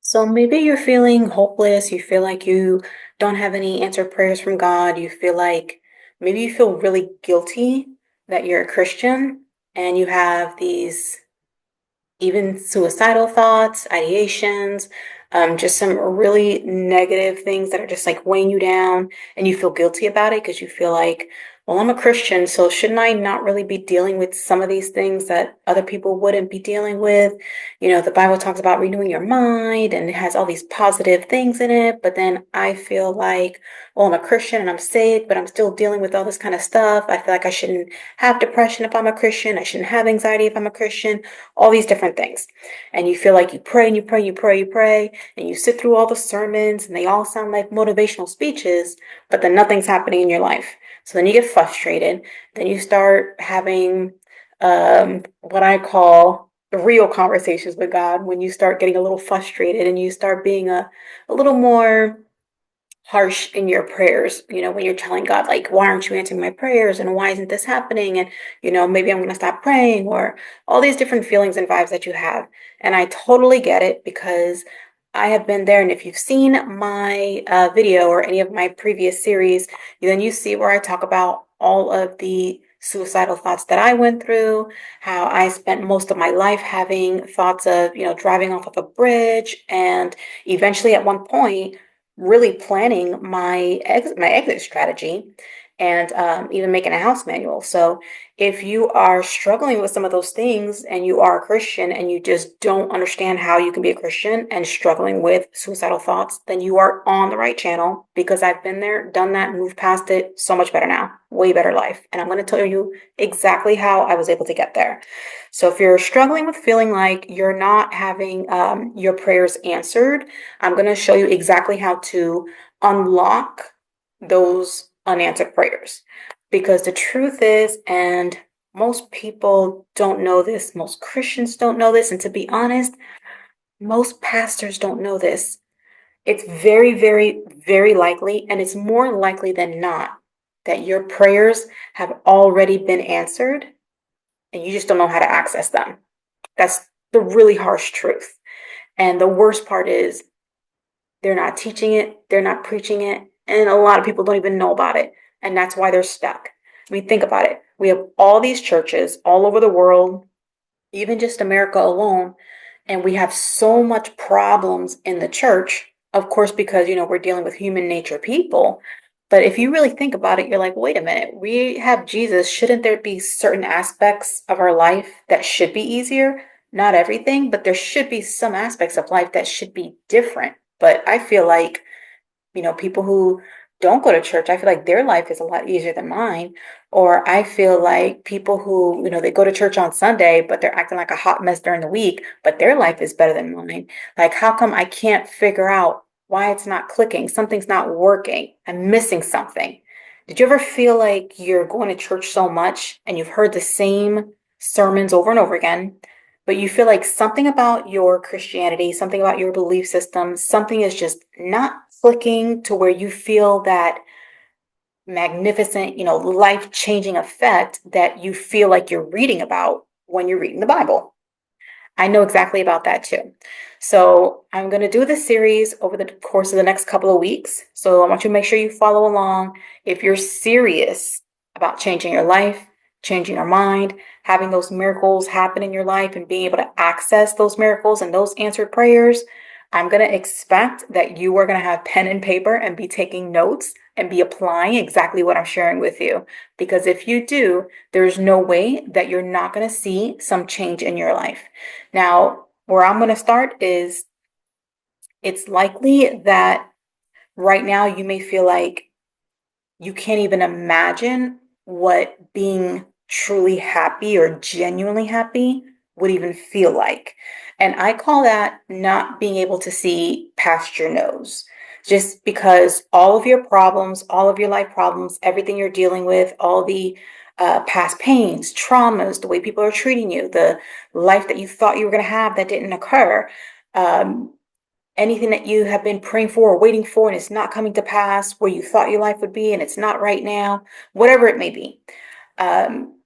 So maybe you're feeling hopeless, you feel like you don't have any answered prayers from God, you feel like maybe you feel really guilty that you're a Christian and you have these even suicidal thoughts, ideations, just some really negative things that are just like weighing you down, and you feel guilty about it because you feel like, well, I'm a Christian, so shouldn't I not really be dealing with some of these things that other people wouldn't be dealing with? You know, the Bible talks about renewing your mind and it has all these positive things in it, but then I feel like, well, I'm a Christian and I'm saved, but I'm still dealing with all this kind of stuff. I feel like I shouldn't have depression if I'm a Christian. I shouldn't have anxiety if I'm a Christian, all these different things. And you feel like you pray and you pray, you pray, you pray, and you sit through all the sermons and they all sound like motivational speeches, but then nothing's happening in your life. So then you get frustrated. Then you start having what I call real conversations with God when you start getting a little frustrated and you start being a little more harsh in your prayers, you know, when you're telling God, like, why aren't you answering my prayers? And why isn't this happening? And, you know, maybe I'm going to stop praying, or all these different feelings and vibes that you have. And I totally get it because I have been there. And if you've seen my video or any of my previous series, then you see where I talk about all of the suicidal thoughts that I went through, how I spent most of my life having thoughts of, you know, driving off of a bridge, and eventually at one point really planning my exit strategy, and even making a house manual. So if you are struggling with some of those things and you are a Christian and you just don't understand how you can be a Christian and struggling with suicidal thoughts, then you are on the right channel, because I've been there, done that, moved past it, so much better now, way better life. And I'm going to tell you exactly how I was able to get there. So if you're struggling with feeling like you're not having your prayers answered, I'm going to show you exactly how to unlock those unanswered prayers. Because the truth is, and most people don't know this, most Christians don't know this, and to be honest, most pastors don't know this. It's very, very, very likely, and it's more likely than not, that your prayers have already been answered and you just don't know how to access them. That's the really harsh truth. And the worst part is they're not teaching it, they're not preaching it, and a lot of people don't even know about it. And that's why they're stuck. I mean, think about it. We have all these churches all over the world, even just America alone, and we have so much problems in the church, of course, because, you know, we're dealing with human nature people. But if you really think about it, you're like, wait a minute, we have Jesus. Shouldn't there be certain aspects of our life that should be easier? Not everything, but there should be some aspects of life that should be different. But I feel like, you know, people who don't go to church, I feel like their life is a lot easier than mine. Or I feel like people who, you know, they go to church on Sunday, but they're acting like a hot mess during the week, but their life is better than mine. Like, how come I can't figure out why it's not clicking? Something's not working. I'm missing something. Did you ever feel like you're going to church so much and you've heard the same sermons over and over again, but you feel like something about your Christianity, something about your belief system, something is just not clicking to where you feel that magnificent, you know, life-changing effect that you feel like you're reading about when you're reading the Bible? I know exactly about that too. So I'm going to do this series over the course of the next couple of weeks. So I want you to make sure you follow along. If you're serious about changing your life, changing your mind, having those miracles happen in your life and being able to access those miracles and those answered prayers, I'm going to expect that you are going to have pen and paper and be taking notes and be applying exactly what I'm sharing with you. Because if you do, there's no way that you're not going to see some change in your life. Now, where I'm going to start is, it's likely that right now you may feel like you can't even imagine what being truly happy or genuinely happy would even feel like. And I call that not being able to see past your nose. Just because all of your problems, all of your life problems, everything you're dealing with, all the past pains, traumas, the way people are treating you, the life that you thought you were going to have that didn't occur, um, anything that you have been praying for or waiting for and it's not coming to pass where you thought your life would be and it's not right now, whatever it may be. Um,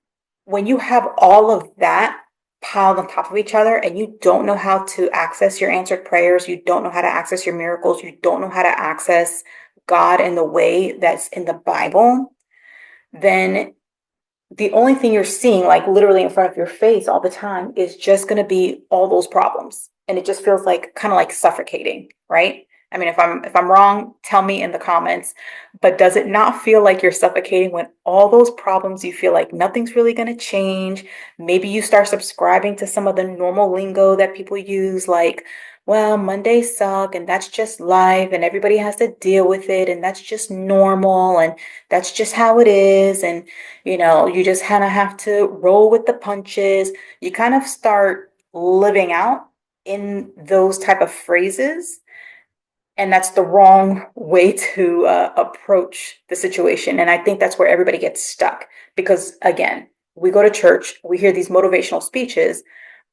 when you have all of that piled on top of each other and you don't know how to access your answered prayers, you don't know how to access your miracles, you don't know how to access God in the way that's in the Bible, then the only thing you're seeing, like literally in front of your face all the time, is just going to be all those problems. And it just feels like kind of like suffocating, right? I mean, if I'm wrong, tell me in the comments. But does it not feel like you're suffocating when all those problems, you feel like nothing's really going to change? Maybe you start subscribing to some of the normal lingo that people use, like, well, Mondays suck, and that's just life, and everybody has to deal with it, and that's just normal, and that's just how it is. And you just kind of have to roll with the punches. You kind of start living out in those type of phrases, and that's the wrong way to approach the situation. And I think that's where everybody gets stuck because, again, we go to church, we hear these motivational speeches,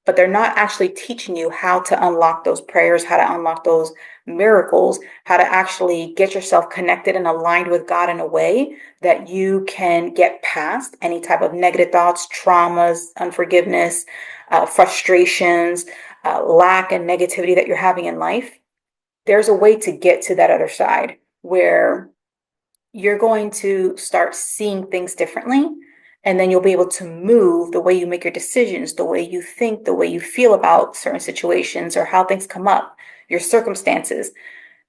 but they're not actually teaching you how to unlock those prayers, how to unlock those miracles, how to actually get yourself connected and aligned with God in a way that you can get past any type of negative thoughts, traumas, unforgiveness, frustrations, lack and negativity that you're having in life. There's a way to get to that other side where you're going to start seeing things differently. And then you'll be able to move the way you make your decisions, the way you think, the way you feel about certain situations or how things come up, your circumstances.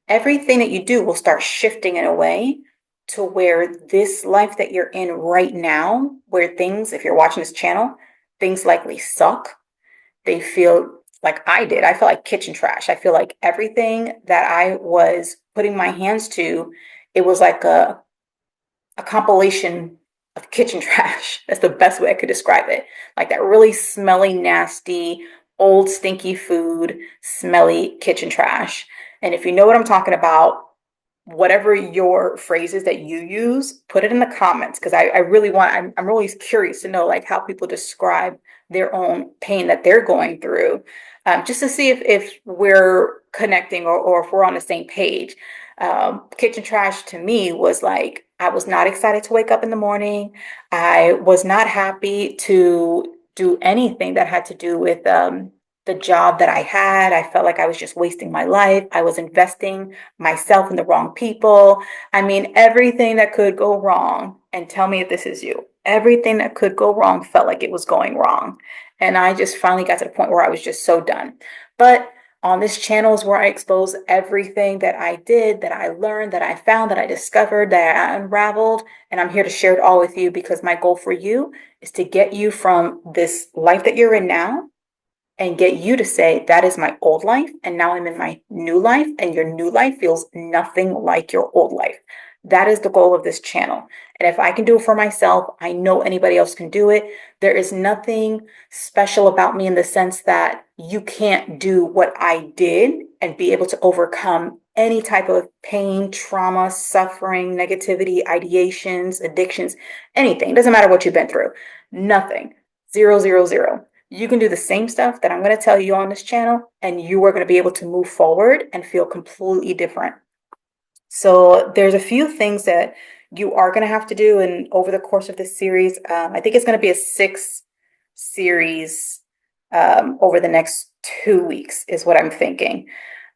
Everything that you do will start shifting in a way to where this life that you're in right now, where things, if you're watching this channel, things likely suck. They feel like I did. I feel like kitchen trash. I feel like everything that I was putting my hands to, it was like a compilation of kitchen trash. That's the best way I could describe it. Like that really smelly, nasty, old, stinky food, smelly kitchen trash. And if you know what I'm talking about, whatever your phrases that you use, put it in the comments because I really I'm really curious to know like how people describe their own pain that they're going through, just to see if we're connecting or if we're on the same page. Kitchen trash to me was like, I was not excited to wake up in the morning. I was not happy to do anything that had to do with the job that I had. I felt like I was just wasting my life. I was investing myself in the wrong people. I mean, everything that could go wrong, and tell me if this is you, everything that could go wrong felt like it was going wrong. And I just finally got to the point where I was just so done. But on this channel is where I expose everything that I did, that I learned, that I found, that I discovered, that I unraveled. And I'm here to share it all with you because my goal for you is to get you from this life that you're in now and get you to say, that is my old life. And now I'm in my new life. And your new life feels nothing like your old life. That is the goal of this channel. And if I can do it for myself, I know anybody else can do it. There is nothing special about me in the sense that you can't do what I did and be able to overcome any type of pain, trauma, suffering, negativity, ideations, addictions, anything. It doesn't matter what you've been through. Nothing. Zero, zero, zero. You can do the same stuff that I'm going to tell you on this channel, and you are going to be able to move forward and feel completely different. So there's a few things that you are going to have to do, and over the course of this series, I think it's going to be a 6 series over the next 2 weeks is what I'm thinking.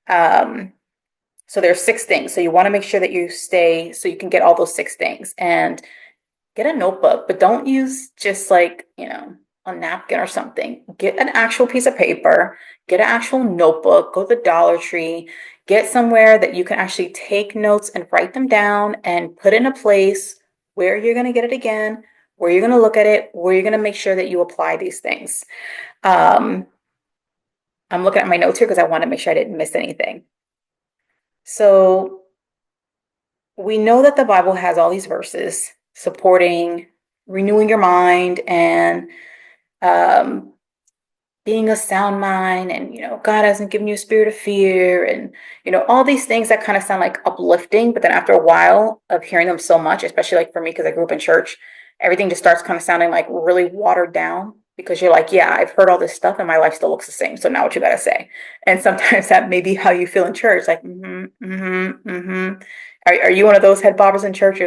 So there's 6 things. So you want to make sure that you stay so you can get all those 6 things, and get a notebook, but don't use just like, a napkin or something. Get an actual piece of paper, get an actual notebook, go to the Dollar Tree, get somewhere that you can actually take notes and write them down and put in a place where you're going to get it again, where you're going to look at it, where you're going to make sure that you apply these things. I'm looking at my notes here because I want to make sure I didn't miss anything. So we know that the Bible has all these verses supporting renewing your mind and being a sound mind, and God hasn't given you a spirit of fear, and all these things that kind of sound like uplifting, but then after a while of hearing them so much, especially like for me because I grew up in church, everything just starts kind of sounding like really watered down because you're like, yeah, I've heard all this stuff and my life still looks the same, so now what you gotta say? And sometimes that may be how you feel in church, like Are you one of those head bobbers in church?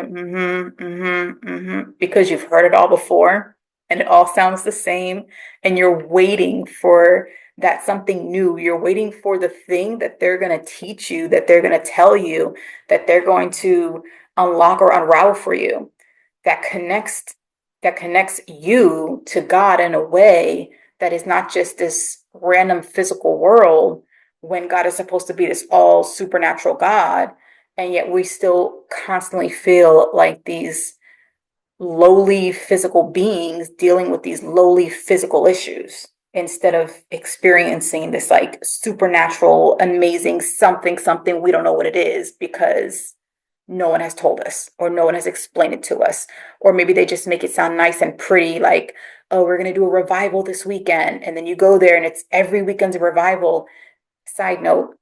Because you've heard it all before. and it all sounds the same, and you're waiting for that something new. You're waiting for the thing that they're going to teach you, that they're going to tell you, that they're going to unlock or unravel for you, that connects you to God in a way that is not just this random physical world, when God is supposed to be this all supernatural God, and yet we still constantly feel like these lowly physical beings dealing with these lowly physical issues instead of experiencing this like supernatural, amazing something we don't know what it is because no one has told us or no one has explained it to us. Or maybe they just make it sound nice and pretty, like, oh, we're going to do a revival this weekend. And then you go there and it's every weekend's a revival. Side note,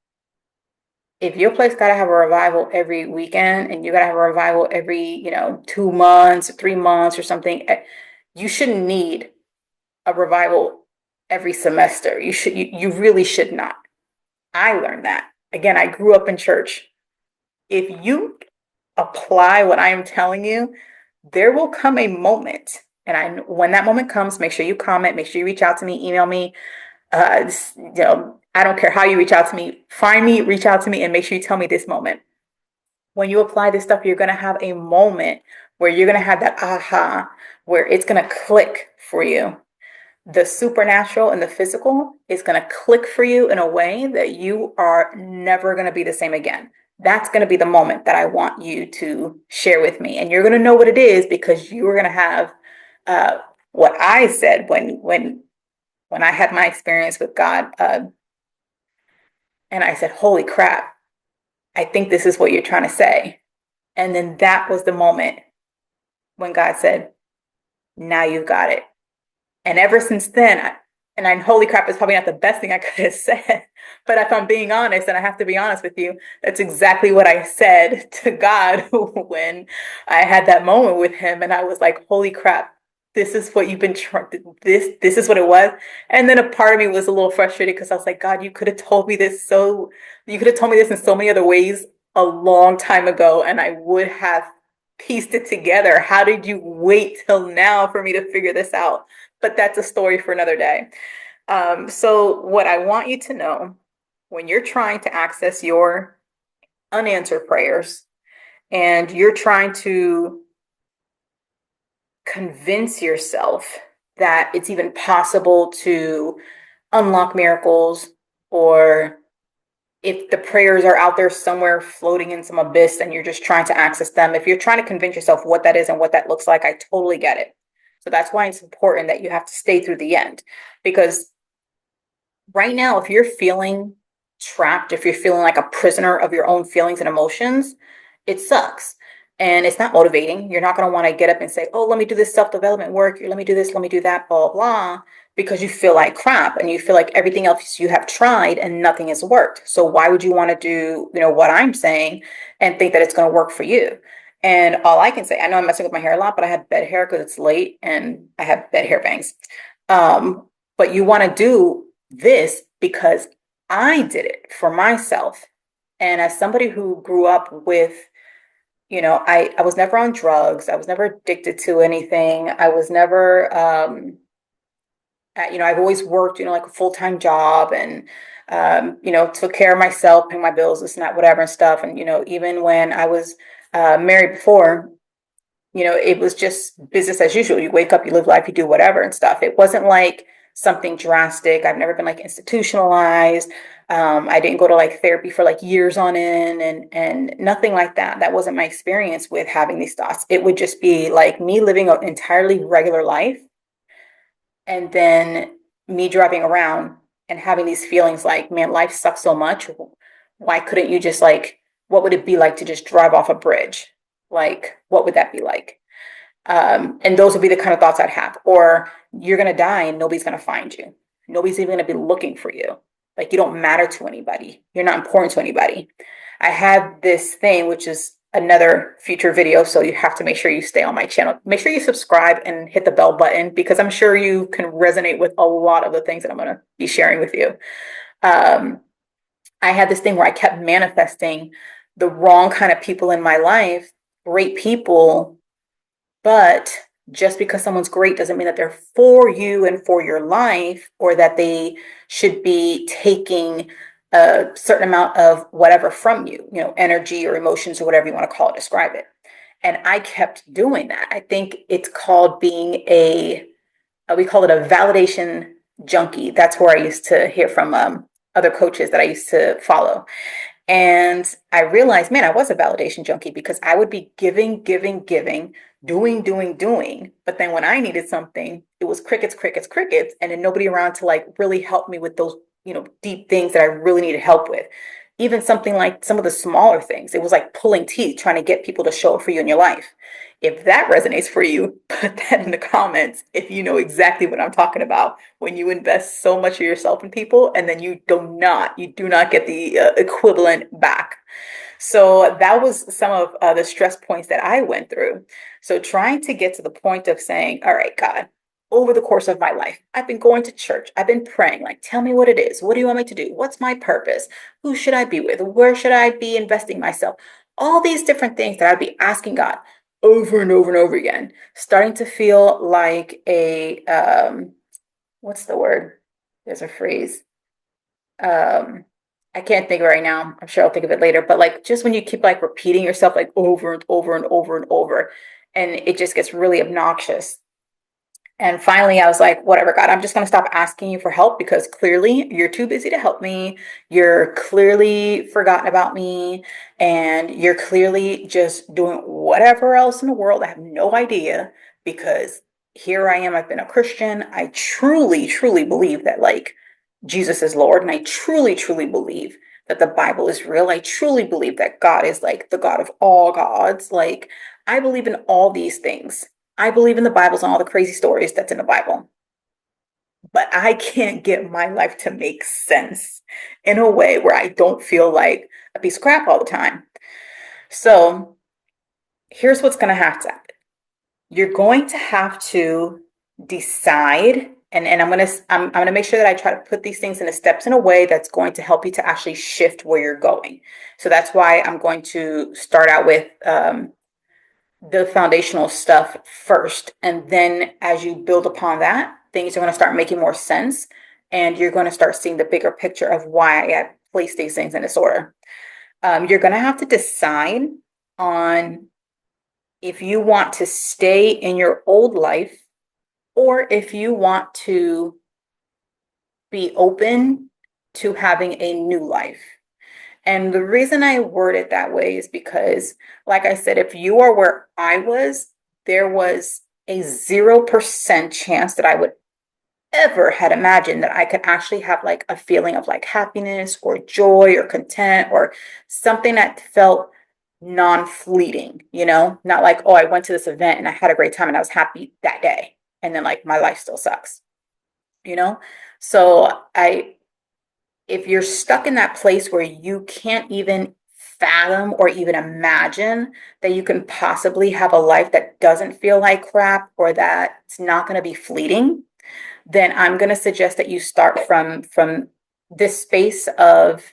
if your place got to have a revival every weekend and you got to have a revival every, 2 months, 3 months or something, you shouldn't need a revival every semester. You really should not. I learned that. Again, I grew up in church. If you apply what I am telling you, there will come a moment. And when that moment comes, make sure you comment, make sure you reach out to me, email me, I don't care how you reach out to me, find me, reach out to me, and make sure you tell me this moment. When you apply this stuff, you're going to have a moment where you're going to have that aha, where it's going to click for you. The supernatural and the physical is going to click for you in a way that you are never going to be the same again. That's going to be the moment that I want you to share with me. And you're going to know what it is because you're going to have what I said when I had my experience with God, and I said, holy crap, I think this is what you're trying to say. And then that was the moment when God said, now you've got it. And ever since then, holy crap, is probably not the best thing I could have said. But if I'm being honest, and I have to be honest with you, that's exactly what I said to God when I had that moment with him. And I was like, holy crap, this is what you've been trying, this is what it was. And then a part of me was a little frustrated because I was like, God, you could have told me this in so many other ways a long time ago, and I would have pieced it together. How did you wait till now for me to figure this out? But that's a story for another day. So what I want you to know, when you're trying to access your unanswered prayers and you're trying to convince yourself that it's even possible to unlock miracles, or if the prayers are out there somewhere floating in some abyss and you're just trying to access them, if you're trying to convince yourself what that is and what that looks like, I totally get it. So that's why it's important that you have to stay through the end. Because right now, if you're feeling trapped, if you're feeling like a prisoner of your own feelings and emotions, it sucks. And it's not motivating. You're not going to want to get up and say, oh, let me do this self-development work. Let me do this, let me do that, blah, blah, blah, because you feel like crap and you feel like everything else you have tried and nothing has worked. So why would you want to do, what I'm saying and think that it's going to work for you? And all I can say, I know I'm messing with my hair a lot, but I have bed hair because it's late and I have bed hair bangs. But you want to do this because I did it for myself. And as somebody who grew up with, I was never on drugs. I was never addicted to anything. I was never, I've always worked, like a full-time job and, took care of myself, paying my bills, this and that, whatever and stuff. And, even when I was married before, it was just business as usual. You wake up, you live life, you do whatever and stuff. It wasn't like something drastic. I've never been like institutionalized. I didn't go to like therapy for like years on end and nothing like that. That wasn't my experience with having these thoughts. It would just be like me living an entirely regular life and then me driving around and having these feelings like, man, life sucks so much. Why couldn't you just like, what would it be like to just drive off a bridge? Like, what would that be like? And those would be the kind of thoughts I'd have. Or you're going to die and nobody's going to find you. Nobody's even going to be looking for you. Like, you don't matter to anybody. You're not important to anybody. I have this thing, which is another future video. So you have to make sure you stay on my channel. Make sure you subscribe and hit the bell button because I'm sure you can resonate with a lot of the things that I'm going to be sharing with you. I had this thing where I kept manifesting the wrong kind of people in my life, great people, but Just because someone's great doesn't mean that they're for you and for your life, or that they should be taking a certain amount of whatever from you, energy or emotions or whatever you want to call it, describe it. And I kept doing that. I think it's called being we call it a validation junkie. That's where I used to hear from other coaches that I used to follow. And I realized, man, I was a validation junkie because I would be giving, giving, giving, doing, doing, doing. But then when I needed something, it was crickets, crickets, crickets. And then nobody around to like really help me with those, deep things that I really needed help with. Even something like some of the smaller things, it was like pulling teeth, trying to get people to show up for you in your life. If that resonates for you, put that in the comments if you know exactly what I'm talking about when you invest so much of yourself in people and then you do not get the equivalent back. So that was some of the stress points that I went through. So trying to get to the point of saying, all right, God, over the course of my life, I've been going to church. I've been praying, like, tell me what it is. What do you want me to do? What's my purpose? Who should I be with? Where should I be investing myself? All these different things that I'd be asking God over and over and over again, starting to feel like what's the word? There's a phrase. Um, I can't think of it right now. I'm sure I'll think of it later. But like just when you keep like repeating yourself like over and over and over and over, and it just gets really obnoxious. And finally, I was like, whatever, God, I'm just going to stop asking you for help because clearly you're too busy to help me. You're clearly forgotten about me. And you're clearly just doing whatever else in the world. I have no idea because here I am. I've been a Christian. I truly, truly believe that like Jesus is Lord. And I truly, truly believe that the Bible is real. I truly believe that God is like the God of all gods. Like I believe in all these things. I believe in the Bibles and all the crazy stories that's in the Bible, but I can't get my life to make sense in a way where I don't feel like a piece of crap all the time. So here's what's going to have to happen. You're going to have to decide, and I'm gonna make sure that I try to put these things into steps in a way that's going to help you to actually shift where you're going. So that's why I'm going to start out with the foundational stuff first. And then as you build upon that, things are going to start making more sense. And you're going to start seeing the bigger picture of why I place these things in this order. You're going to have to decide on if you want to stay in your old life or if you want to be open to having a new life. And the reason I word it that way is because, like I said, if you are where I was, there was a 0% chance that I would ever had imagined that I could actually have like a feeling of like happiness or joy or content or something that felt non-fleeting, not like, oh, I went to this event and I had a great time and I was happy that day. And then like my life still sucks, you know? So if you're stuck in that place where you can't even fathom or even imagine that you can possibly have a life that doesn't feel like crap or that it's not going to be fleeting, then I'm going to suggest that you start from this space of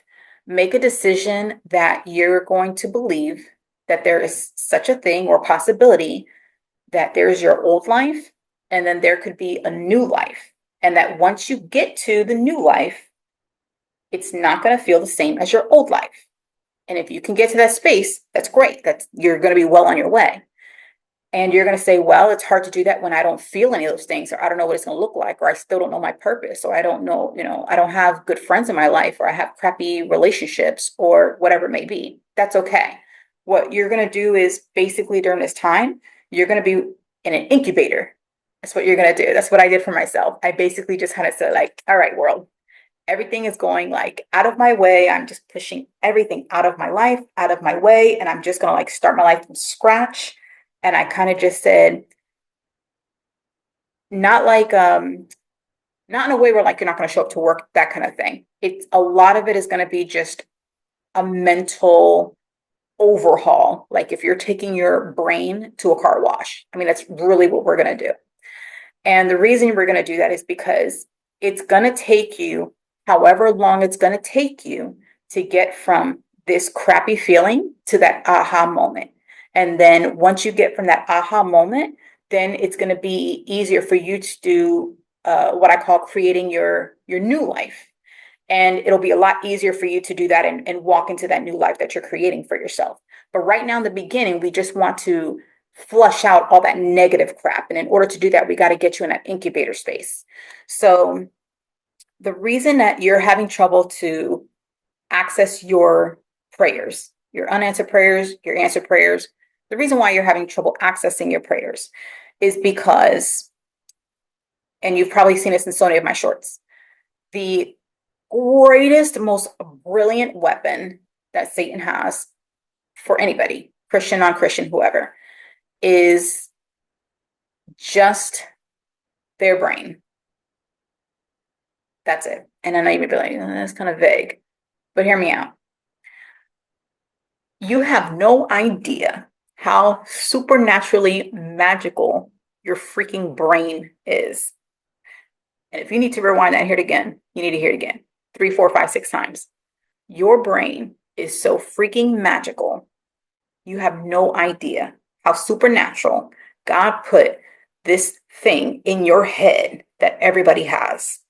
make a decision that you're going to believe that there is such a thing or possibility that there is your old life and then there could be a new life, and that once you get to the new life, it's not going to feel the same as your old life. And if you can get to that space, that's great. You're going to be well on your way. And you're going to say, well, it's hard to do that when I don't feel any of those things, or I don't know what it's going to look like, or I still don't know my purpose, or I don't know, I don't have good friends in my life, or I have crappy relationships, or whatever it may be. That's okay. What you're going to do is basically during this time, you're going to be in an incubator. That's what you're going to do. That's what I did for myself. I basically just kind of said like, all right, world, everything is going like out of my way. I'm just pushing everything out of my life, out of my way. And I'm just going to like start my life from scratch. And I kind of just said, not like, not in a way where like you're not going to show up to work, that kind of thing. It's a lot of it is going to be just a mental overhaul. Like if you're taking your brain to a car wash, I mean, that's really what we're going to do. And the reason we're going to do that is because it's going to take you however long it's going to take you to get from this crappy feeling to that aha moment. And then once you get from that aha moment then it's going to be easier for you to do what I call creating your new life. And it'll be a lot easier for you to do that and walk into that new life that you're creating for yourself. But right now in the beginning, we just want to flush out all that negative crap. And in order to do that, we got to get you in that incubator space. So the reason that you're having trouble to access your prayers, your unanswered prayers, your answered prayers, the reason why you're having trouble accessing your prayers is because, and you've probably seen this in so many of my shorts, the greatest, most brilliant weapon that Satan has for anybody, Christian, non-Christian, whoever, is just their brain. That's it. And I know you may be like, that's kind of vague, but hear me out. You have no idea how supernaturally magical your freaking brain is. And if you need to rewind that and hear it again, you need to hear it again 3, 4, 5, 6 times. Your brain is so freaking magical. You have no idea how supernatural God put this thing in your head that everybody has.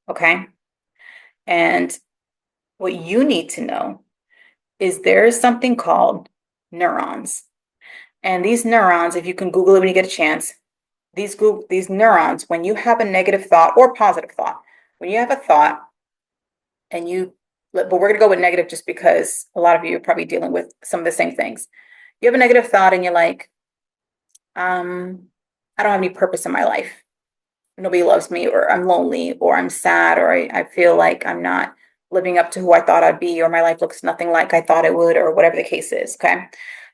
Okay. And what you need to know is there is something called neurons. And these neurons, if you can Google it when you get a chance, these neurons, when you have a negative thought or positive thought, when you have a thought and but we're going to go with negative just because a lot of you are probably dealing with some of the same things. You have a negative thought and you're like, I don't have any purpose in my life. Nobody loves me, or I'm lonely, or I'm sad, or I feel like I'm not living up to who I thought I'd be, or my life looks nothing like I thought it would, or whatever the case is. Okay.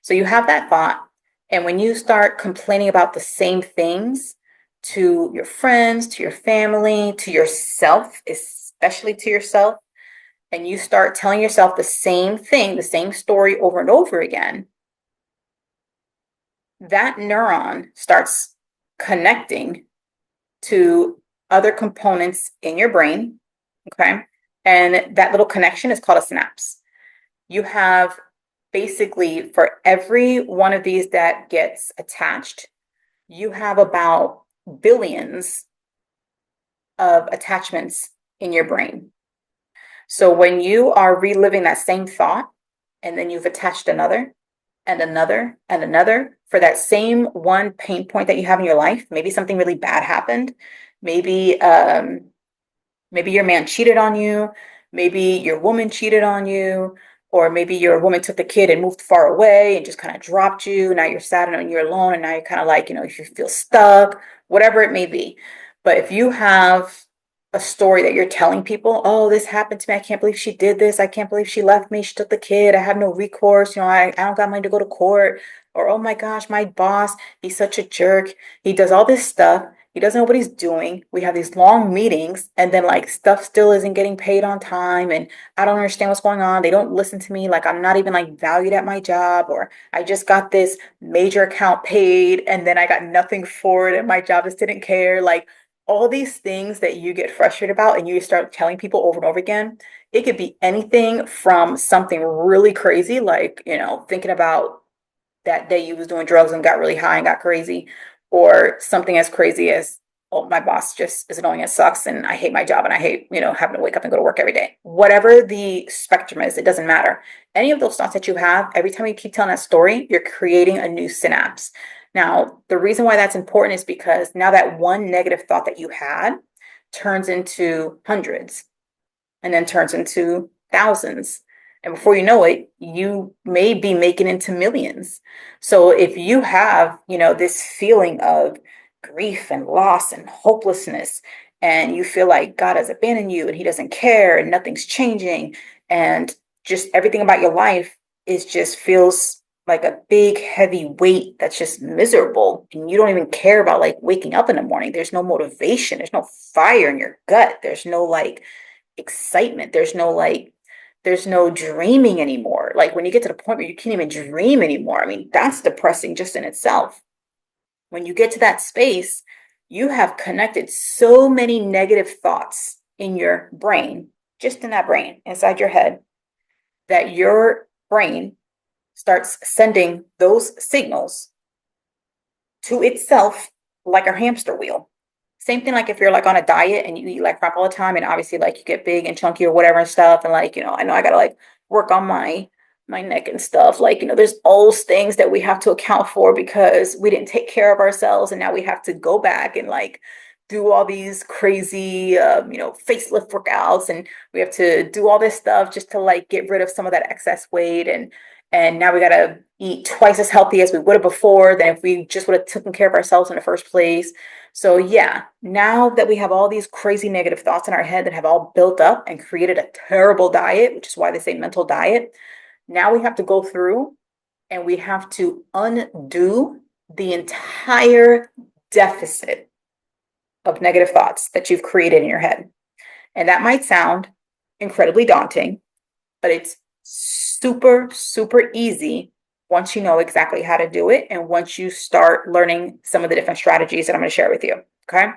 So you have that thought. And when you start complaining about the same things to your friends, to your family, to yourself, especially to yourself, and you start telling yourself the same thing, the same story over and over again, that neuron starts connecting to other components in your brain. Okay. And that little connection is called a synapse. You have basically, for every one of these that gets attached, you have about billions of attachments in your brain. So when you are reliving that same thought, and then you've attached another and another and another for that same one pain point that you have in your life, maybe something really bad happened. Maybe maybe your man cheated on you, maybe your woman cheated on you, or maybe your woman took the kid and moved far away and just kind of dropped you. Now you're sad and you're alone, and now you're kind of like, if you feel stuck, whatever it may be. But if you have a story that you're telling people, oh, this happened to me. I can't believe she did this. I can't believe she left me. She took the kid. I have no recourse. I don't got money to go to court. Or, oh my gosh, my boss, he's such a jerk. He does all this stuff. He doesn't know what he's doing. We have these long meetings, and then like stuff still isn't getting paid on time. And I don't understand what's going on. They don't listen to me. Like I'm not even like valued at my job, or I just got this major account paid and then I got nothing for it. And my job just didn't care. Like all these things that you get frustrated about and you start telling people over and over again, it could be anything from something really crazy, like, thinking about that day you was doing drugs and got really high and got crazy, or something as crazy as, oh, my boss just is annoying and sucks and I hate my job and I hate, having to wake up and go to work every day. Whatever the spectrum is, it doesn't matter. Any of those thoughts that you have, every time you keep telling that story, you're creating a new synapse. Now, the reason why that's important is because now that one negative thought that you had turns into hundreds and then turns into thousands. And before you know it, you may be making into millions. So if you have, this feeling of grief and loss and hopelessness, and you feel like God has abandoned you and he doesn't care and nothing's changing, and just everything about your life is just feels like a big heavy weight that's just miserable, and you don't even care about like waking up in the morning. There's no motivation, there's no fire in your gut, there's no like excitement, there's no dreaming anymore. Like when you get to the point where you can't even dream anymore, I mean, that's depressing just in itself. When you get to that space, you have connected so many negative thoughts in your brain, just in that brain inside your head, that your brain starts sending those signals to itself like a hamster wheel. Same thing like if you're like on a diet and you eat like crap all the time and obviously like you get big and chunky or whatever and stuff and like, I know I gotta like work on my neck and stuff. Like, there's all those things that we have to account for because we didn't take care of ourselves and now we have to go back and like do all these crazy facelift workouts and we have to do all this stuff just to like get rid of some of that excess weight and now we got to eat twice as healthy as we would have before than if we just would have taken care of ourselves in the first place. So yeah, now that we have all these crazy negative thoughts in our head that have all built up and created a terrible diet, which is why they say mental diet, now we have to go through and we have to undo the entire deficit of negative thoughts that you've created in your head. And that might sound incredibly daunting, but it's super, super easy once you know exactly how to do it and once you start learning some of the different strategies that I'm going to share with you. Okay.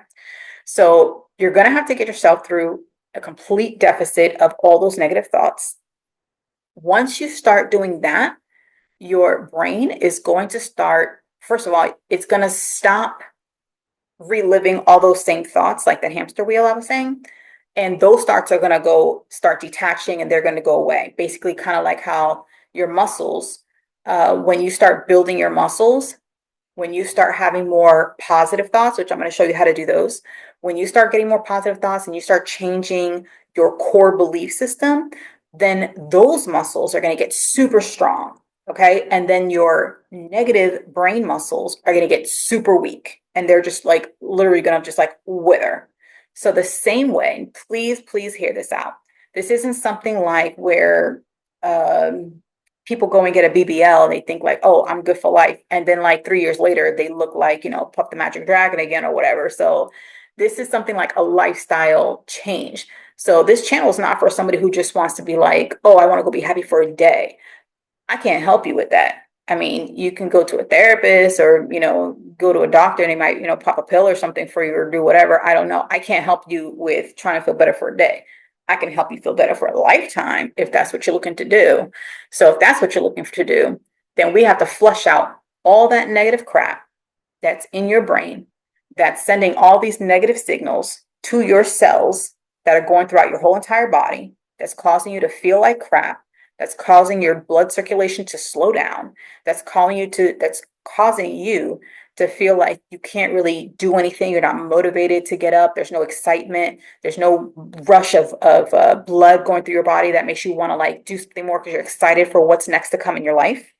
So you're going to have to get yourself through a complete deficit of all those negative thoughts. Once you start doing that, your brain is going to start, first of all, it's going to stop reliving all those same thoughts, like that hamster wheel I was saying. And those thoughts are going to start detaching and they're going to go away. Basically, kind of like how your muscles, when you start building your muscles, when you start having more positive thoughts, which I'm going to show you how to do those, when you start getting more positive thoughts and you start changing your core belief system, then those muscles are going to get super strong. Okay. And then your negative brain muscles are going to get super weak and they're just like literally going to just like wither. So the same way, please, please hear this out. This isn't something like where people go and get a BBL and they think like, oh, I'm good for life. And then like 3 years later, they look like, Puff the Magic Dragon again or whatever. So this is something like a lifestyle change. So this channel is not for somebody who just wants to be like, oh, I want to go be happy for a day. I can't help you with that. I mean, you can go to a therapist or, go to a doctor and they might, pop a pill or something for you or do whatever. I don't know. I can't help you with trying to feel better for a day. I can help you feel better for a lifetime if that's what you're looking to do. So if that's what you're looking to do, then we have to flush out all that negative crap that's in your brain that's sending all these negative signals to your cells that are going throughout your whole entire body, that's causing you to feel like crap, that's causing your blood circulation to slow down, that's causing you to feel like you can't really do anything. You're not motivated to get up. There's no excitement. There's no rush of blood going through your body that makes you want to like do something more because you're excited for what's next to come in your life.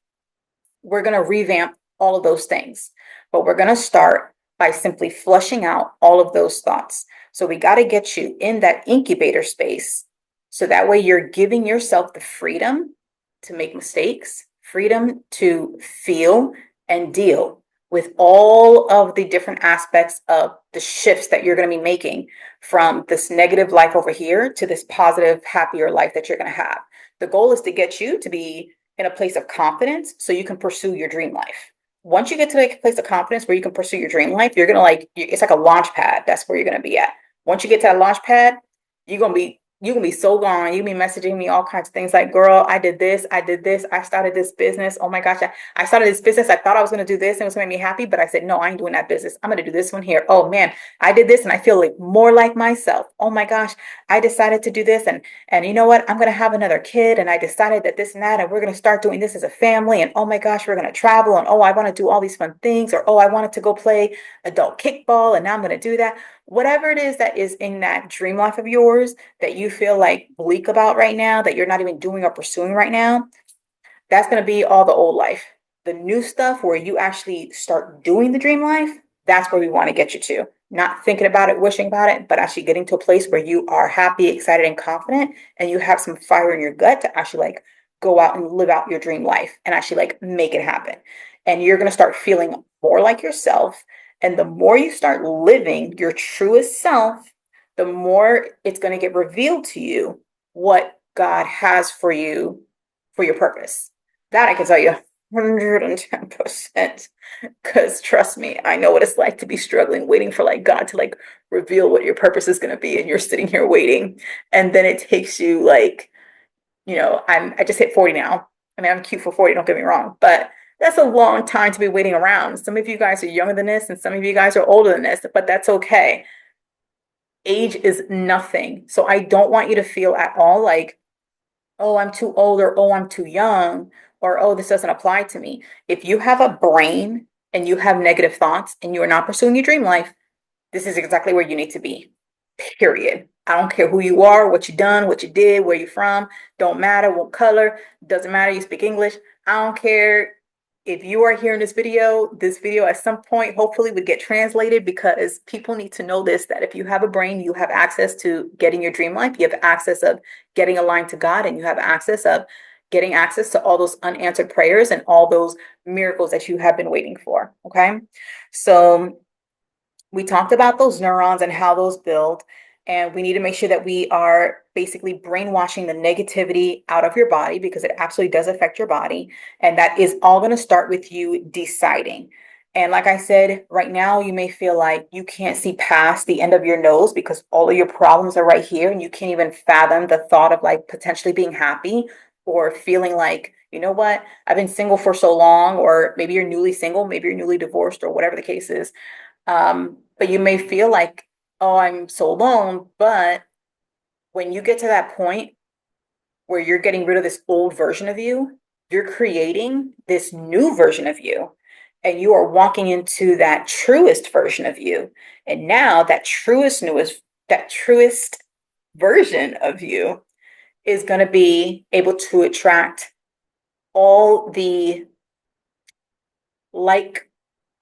We're going to revamp all of those things, but we're going to start by simply flushing out all of those thoughts. So we got to get you in that incubator space. So that way you're giving yourself the freedom to make mistakes, freedom to feel and deal with all of the different aspects of the shifts that you're going to be making from this negative life over here to this positive, happier life that you're going to have. The goal is to get you to be in a place of confidence so you can pursue your dream life. Once you get to a place of confidence where you can pursue your dream life, you're going to it's like a launch pad. That's where you're going to be at. Once you get to that launch pad, you're going to be so gone. You'll be messaging me all kinds of things like, girl, I did this. I started this business. Oh my gosh, I started this business. I thought I was going to do this and it was going to make me happy, but I said, no, I ain't doing that business. I'm going to do this one here. Oh man, I did this and I feel like more like myself. Oh my gosh, I decided to do this. And you know what? I'm going to have another kid. And I decided that this and that, and we're going to start doing this as a family. And oh my gosh, we're going to travel. And oh, I want to do all these fun things. Or oh, I wanted to go play adult kickball. And now I'm going to do that. Whatever it is that is in that dream life of yours that you feel like bleak about right now, that you're not even doing or pursuing right now, that's going to be all the old life. The new stuff where you actually start doing the dream life, that's where we want to get you to. Not thinking about it, wishing about it, but actually getting to a place where you are happy, excited, and confident, and you have some fire in your gut to actually like go out and live out your dream life and actually like make it happen. And you're going to start feeling more like yourself. And the more you start living your truest self, the more it's going to get revealed to you what God has for you for your purpose. That I can tell you 110%. Because trust me, I know what it's like to be struggling, waiting for like God to like reveal what your purpose is going to be. And you're sitting here waiting. And then it takes you like, I just hit 40 now. I mean, I'm cute for 40, don't get me wrong. But That's a long time to be waiting around. Some of you guys are younger than this, and some of you guys are older than this, but that's okay. Age is nothing. So I don't want you to feel at all like, oh, I'm too old, or oh, I'm too young, or oh, this doesn't apply to me. If you have a brain and you have negative thoughts and you are not pursuing your dream life, this is exactly where you need to be. Period. I don't care who you are, what you done, what you did, where you from. Don't matter what color. Doesn't matter. You speak English. I don't care if you are hearing this video. This video at some point hopefully would get translated because people need to know this, that if you have a brain, you have access to getting your dream life. You have access of getting aligned to God, and you have access of getting access to all those unanswered prayers and all those miracles that you have been waiting for. Okay. So we talked about those neurons and how those build, and we need to make sure that we are basically brainwashing the negativity out of your body because it absolutely does affect your body. And that is all going to start with you deciding. And like I said, right now, you may feel like you can't see past the end of your nose because all of your problems are right here, and you can't even fathom the thought of like potentially being happy or feeling like, you know what, I've been single for so long, or maybe you're newly single, maybe you're newly divorced, or whatever the case is. But you may feel like, oh, I'm so alone. But when you get to that point where you're getting rid of this old version of you, you're creating this new version of you. And you are walking into that truest version of you. And now that truest version of you is going to be able to attract all the like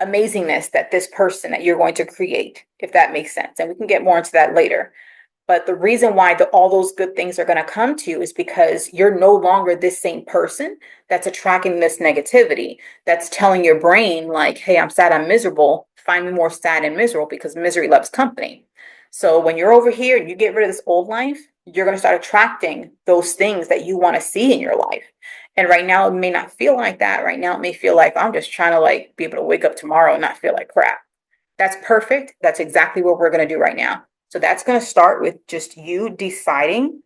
amazingness that this person that you're going to create, if that makes sense. And we can get more into that later. But the reason why all those good things are going to come to you is because you're no longer this same person that's attracting this negativity, that's telling your brain, like, hey, I'm sad, I'm miserable. Find me more sad and miserable because misery loves company. So when you're over here and you get rid of this old life, you're going to start attracting those things that you want to see in your life. And right now, it may not feel like that. Right now, it may feel like I'm just trying to like be able to wake up tomorrow and not feel like crap. That's perfect. That's exactly what we're going to do right now. So that's going to start with just you deciding.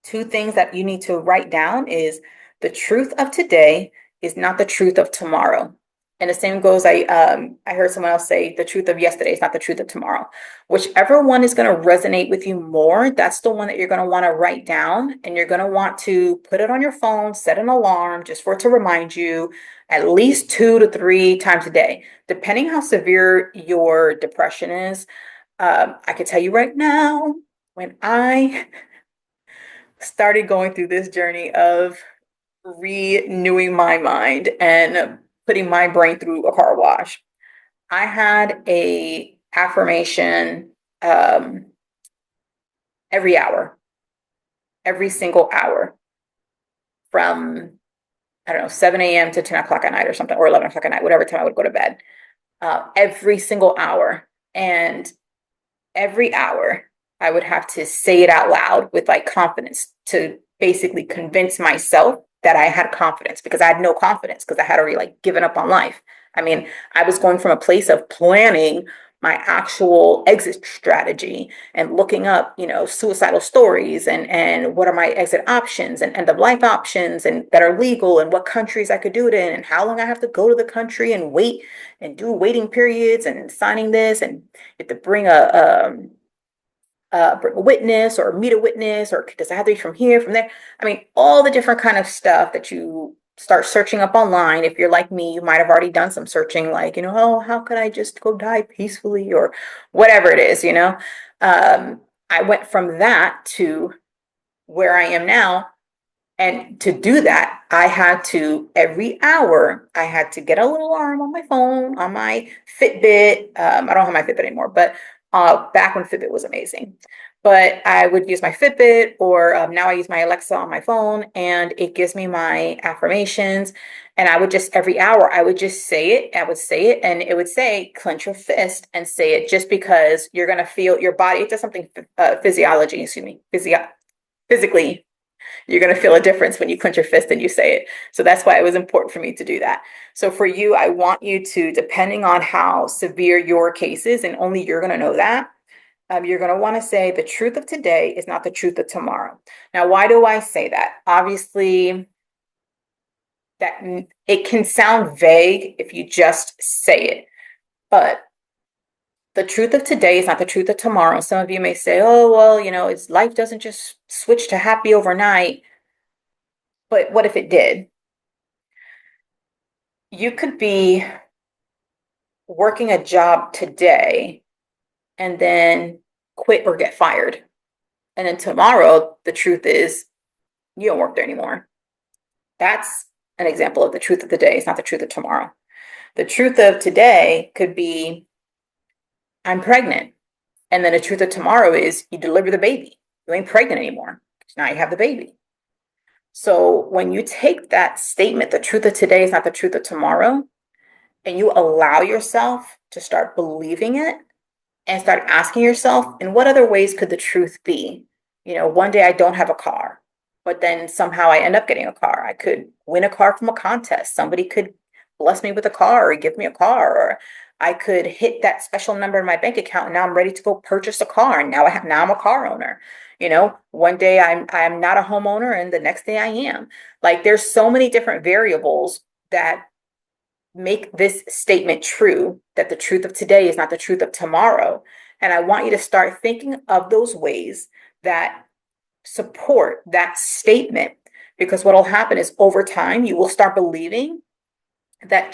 Two things that you need to write down is the truth of today is not the truth of tomorrow. And the same goes, I heard someone else say the truth of yesterday is not the truth of tomorrow. Whichever one is going to resonate with you more, that's the one that you're going to want to write down, and you're going to want to put it on your phone, set an alarm just for it to remind you at least 2 to 3 times a day, depending how severe your depression is. I can tell you right now, when I started going through this journey of renewing my mind and putting my brain through a car wash, I had a affirmation um, every hour, every single hour from, I don't know, 7 a.m. to 10 o'clock at night or something, or 11 o'clock at night, whatever time I would go to bed, every single hour. And every hour I would have to say it out loud with like confidence to basically convince myself that I had confidence, because I had no confidence because I had already like given up on life. I mean, I was going from a place of planning my actual exit strategy and looking up, suicidal stories and what are my exit options and end of life options and that are legal, and what countries I could do it in, and how long I have to go to the country and wait and do waiting periods and signing this, and you have to bring a witness or meet a witness, or does it have to be from here, from there? I mean, all the different kind of stuff that you start searching up online. If you're like me, you might have already done some searching, like, oh, how could I just go die peacefully, or whatever it is. I went from that to where I am now. And to do that, I had to, every hour, I had to get a little alarm on my phone, on my Fitbit. I don't have my Fitbit anymore, but back when Fitbit was amazing. But I would use my Fitbit, or now I use my Alexa on my phone, and it gives me my affirmations. And I would just, every hour, I would just say it. I would say it, and it would say, clench your fist and say it, just because you're going to feel your body. It does something, physically, you're going to feel a difference when you clench your fist and you say it. So that's why it was important for me to do that. So for you, I want you to, depending on how severe your case is, and only you're going to know that, you're going to want to say the truth of today is not the truth of tomorrow. Now, why do I say that? Obviously, That it can sound vague if you just say it, but the truth of today is not the truth of tomorrow. Some of you may say, oh, well, it's life doesn't just switch to happy overnight. But what if it did? You could be working a job today and then quit or get fired. And then tomorrow, the truth is you don't work there anymore. That's an example of the truth of the day. It's not the truth of tomorrow. The truth of today could be I'm pregnant. And then the truth of tomorrow is you deliver the baby. You ain't pregnant anymore. Now you have the baby. So when you take that statement, the truth of today is not the truth of tomorrow, and you allow yourself to start believing it and start asking yourself, in what other ways could the truth be? One day I don't have a car, but then somehow I end up getting a car. I could win a car from a contest. Somebody could bless me with a car or give me a car, or I could hit that special number in my bank account and now I'm ready to go purchase a car. And now I'm a car owner. One day I'm not a homeowner and the next day I am. Like there's so many different variables that make this statement true, that the truth of today is not the truth of tomorrow. And I want you to start thinking of those ways that support that statement, because what will happen is over time, you will start believing that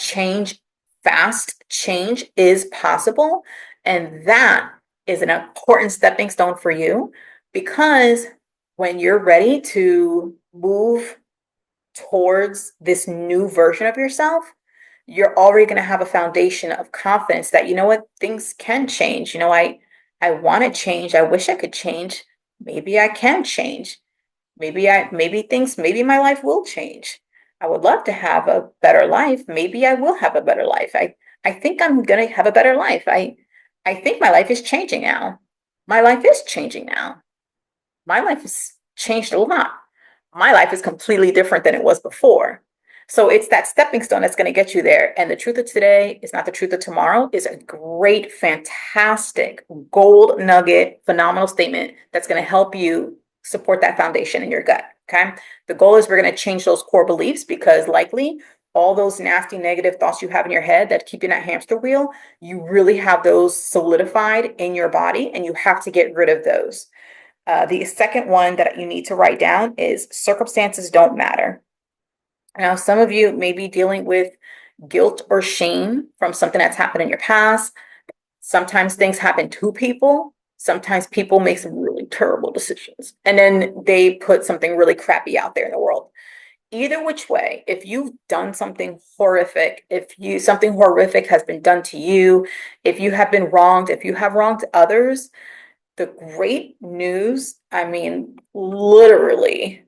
fast change is possible. And that is an important stepping stone for you, because when you're ready to move towards this new version of yourself, you're already going to have a foundation of confidence that, what, things can change. I want to change. I wish I could change. Maybe I can change. Maybe my life will change. I would love to have a better life. Maybe I will have a better life. I think I'm going to have a better life. I think my life is changing now. My life is changing now. My life has changed a lot. My life is completely different than it was before. So it's that stepping stone that's going to get you there. And the truth of today is not the truth of tomorrow is a great, fantastic, gold nugget, phenomenal statement that's going to help you support that foundation in your gut. Okay. The goal is we're going to change those core beliefs, because likely all those nasty negative thoughts you have in your head that keep you in that hamster wheel, you really have those solidified in your body and you have to get rid of those. The second one that you need to write down is circumstances don't matter. Now, some of you may be dealing with guilt or shame from something that's happened in your past. Sometimes things happen to people. Sometimes people make some really terrible decisions, and then they put something really crappy out there in the world. Either which way, if you've done something horrific, something horrific has been done to you, if you have been wronged, if you have wronged others, the great news, I mean, literally,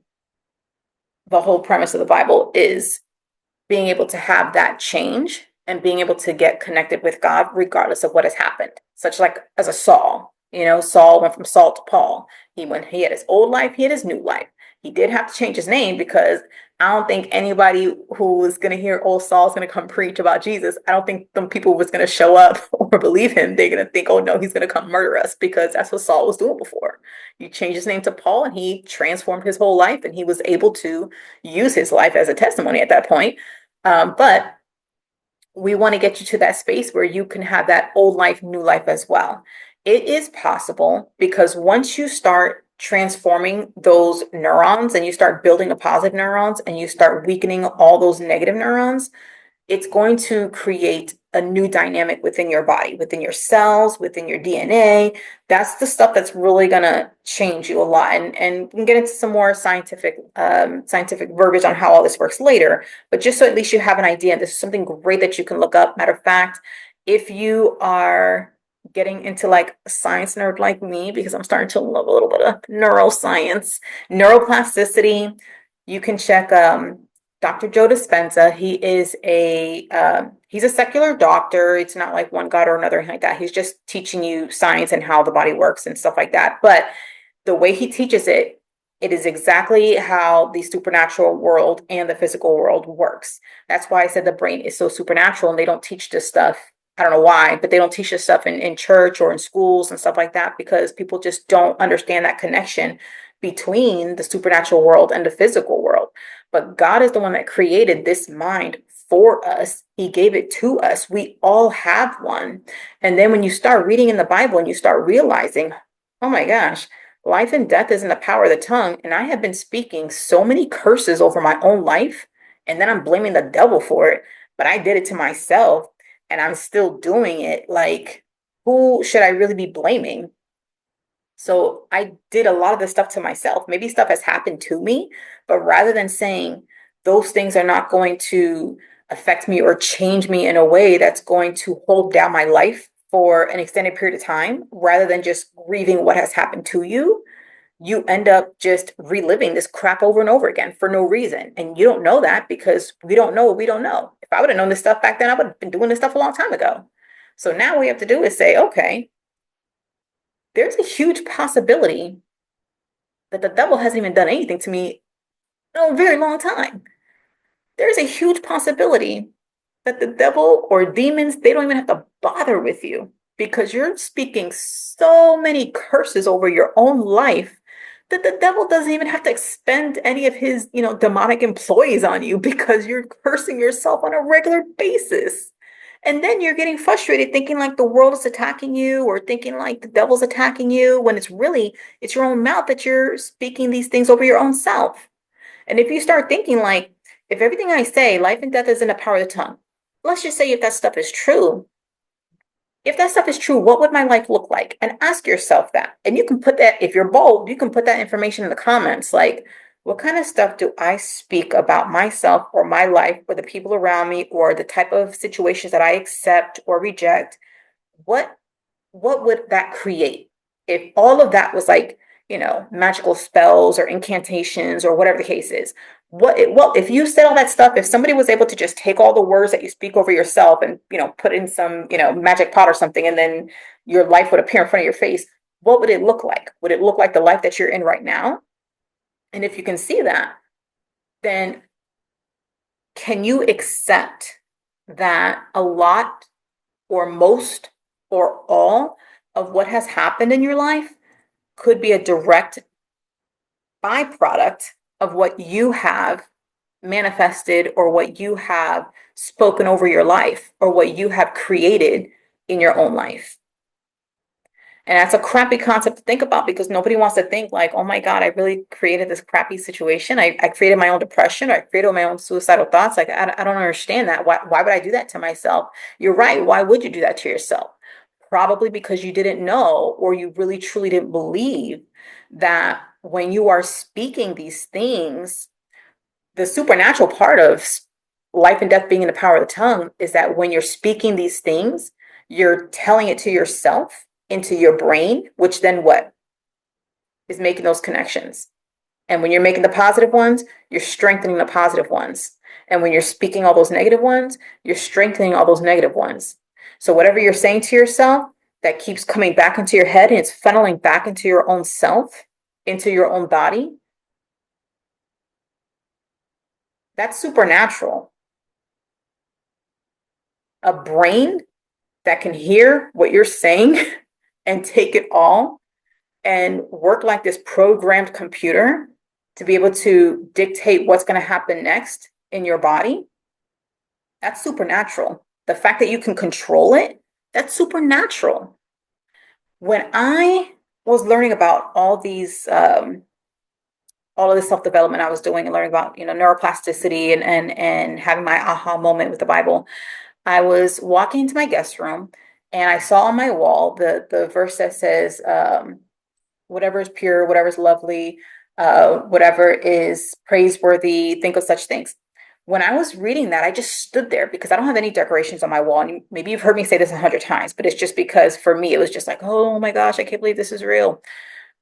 the whole premise of the Bible is being able to have that change and being able to get connected with God regardless of what has happened. Such like as a Saul, Saul went from Saul to Paul. He had his old life, he had his new life. He did have to change his name, because I don't think anybody who was going to hear old Saul's going to come preach about Jesus, I don't think some people was going to show up or believe him. They're going to think, oh no, he's going to come murder us, because that's what Saul was doing before. He changed his name to Paul and he transformed his whole life, and he was able to use his life as a testimony at that point. But we want to get you to that space where you can have that old life, new life as well. It is possible, because once you start transforming those neurons and you start building the positive neurons and you start weakening all those negative neurons, it's going to create a new dynamic within your body, within your cells, within your DNA. That's the stuff that's really going to change you a lot. And we can get into some more scientific verbiage on how all this works later. But just so at least you have an idea, this is something great that you can look up. Matter of fact, if you are getting into like a science nerd like me, because I'm starting to love a little bit of neuroscience, neuroplasticity, you can check Dr. Joe Dispenza. He's a secular doctor. It's not like one God or another like that. He's just teaching you science and how the body works and stuff like that. But the way he teaches it, it is exactly how the supernatural world and the physical world works. That's why I said the brain is so supernatural, and they don't teach this stuff. I don't know why, but they don't teach this stuff in church or in schools and stuff like that, because people just don't understand that connection between the supernatural world and the physical world. but God is the one that created this mind for us. He gave it to us. We all have one. And then when you start reading in the Bible and you start realizing, oh my gosh, life and death is in the power of the tongue. And I have been speaking so many curses over my own life, and then I'm blaming the devil for it. But I did it to myself and I'm still doing it. Like, who should I really be blaming? So I did a lot of this stuff to myself. Maybe stuff has happened to me, but rather than saying those things are not going to affect me or change me in a way that's going to hold down my life for an extended period of time, rather than just grieving what has happened to you, you end up just reliving this crap over and over again for no reason. And you don't know that because we don't know what we don't know. If I would have known this stuff back then, I would have been doing this stuff a long time ago. So now what we have to do is say, okay, there's a huge possibility that the devil hasn't even done anything to me in a very long time. There's a huge possibility that the devil or demons, they don't even have to bother with you because you're speaking so many curses over your own life that the devil doesn't even have to expend any of his, demonic employees on you because you're cursing yourself on a regular basis. And then you're getting frustrated thinking like the world is attacking you or thinking like the devil's attacking you when it's your own mouth that you're speaking these things over your own self. And if you start thinking like, if everything I say, life and death is in the power of the tongue, let's just say if that stuff is true, what would my life look like? And ask yourself that. And you can put that, if you're bold, you can put that information in the comments. Like, what kind of stuff do I speak about myself or my life or the people around me or the type of situations that I accept or reject? What what would that create if all of that was like, magical spells or incantations or whatever the case is? Well, if you said all that stuff, if somebody was able to just take all the words that you speak over yourself and, put in some, magic pot or something, and then your life would appear in front of your face, what would it look like? Would it look like the life that you're in right now? And if you can see that, then can you accept that a lot or most or all of what has happened in your life could be a direct byproduct of what you have manifested or what you have spoken over your life or what you have created in your own life? And that's a crappy concept to think about because nobody wants to think like, oh my God, I really created this crappy situation. I created my own depression. Or I created my own suicidal thoughts. Like, I don't understand that. Why would I do that to myself? You're right. Why would you do that to yourself? Probably because you didn't know or you really truly didn't believe that when you are speaking these things, the supernatural part of life and death being in the power of the tongue is that when you're speaking these things, you're telling it to yourself into your brain, which then what is making those connections. And when you're making the positive ones, you're strengthening the positive ones. And when you're speaking all those negative ones, you're strengthening all those negative ones. So whatever you're saying to yourself that keeps coming back into your head and it's funneling back into your own self, into your own body, that's supernatural. A brain that can hear what you're saying and take it all and work like this programmed computer to be able to dictate what's going to happen next in your body, that's supernatural. The fact that you can control it, that's supernatural. When I was learning about all of the self-development I was doing and learning about, neuroplasticity and having my aha moment with the Bible, I was walking into my guest room and I saw on my wall the verse that says, whatever is pure, whatever is lovely, whatever is praiseworthy, think of such things. When I was reading that, I just stood there because I don't have any decorations on my wall. And maybe you've heard me say this 100 times, but it's just because for me, it was just like, oh my gosh, I can't believe this is real.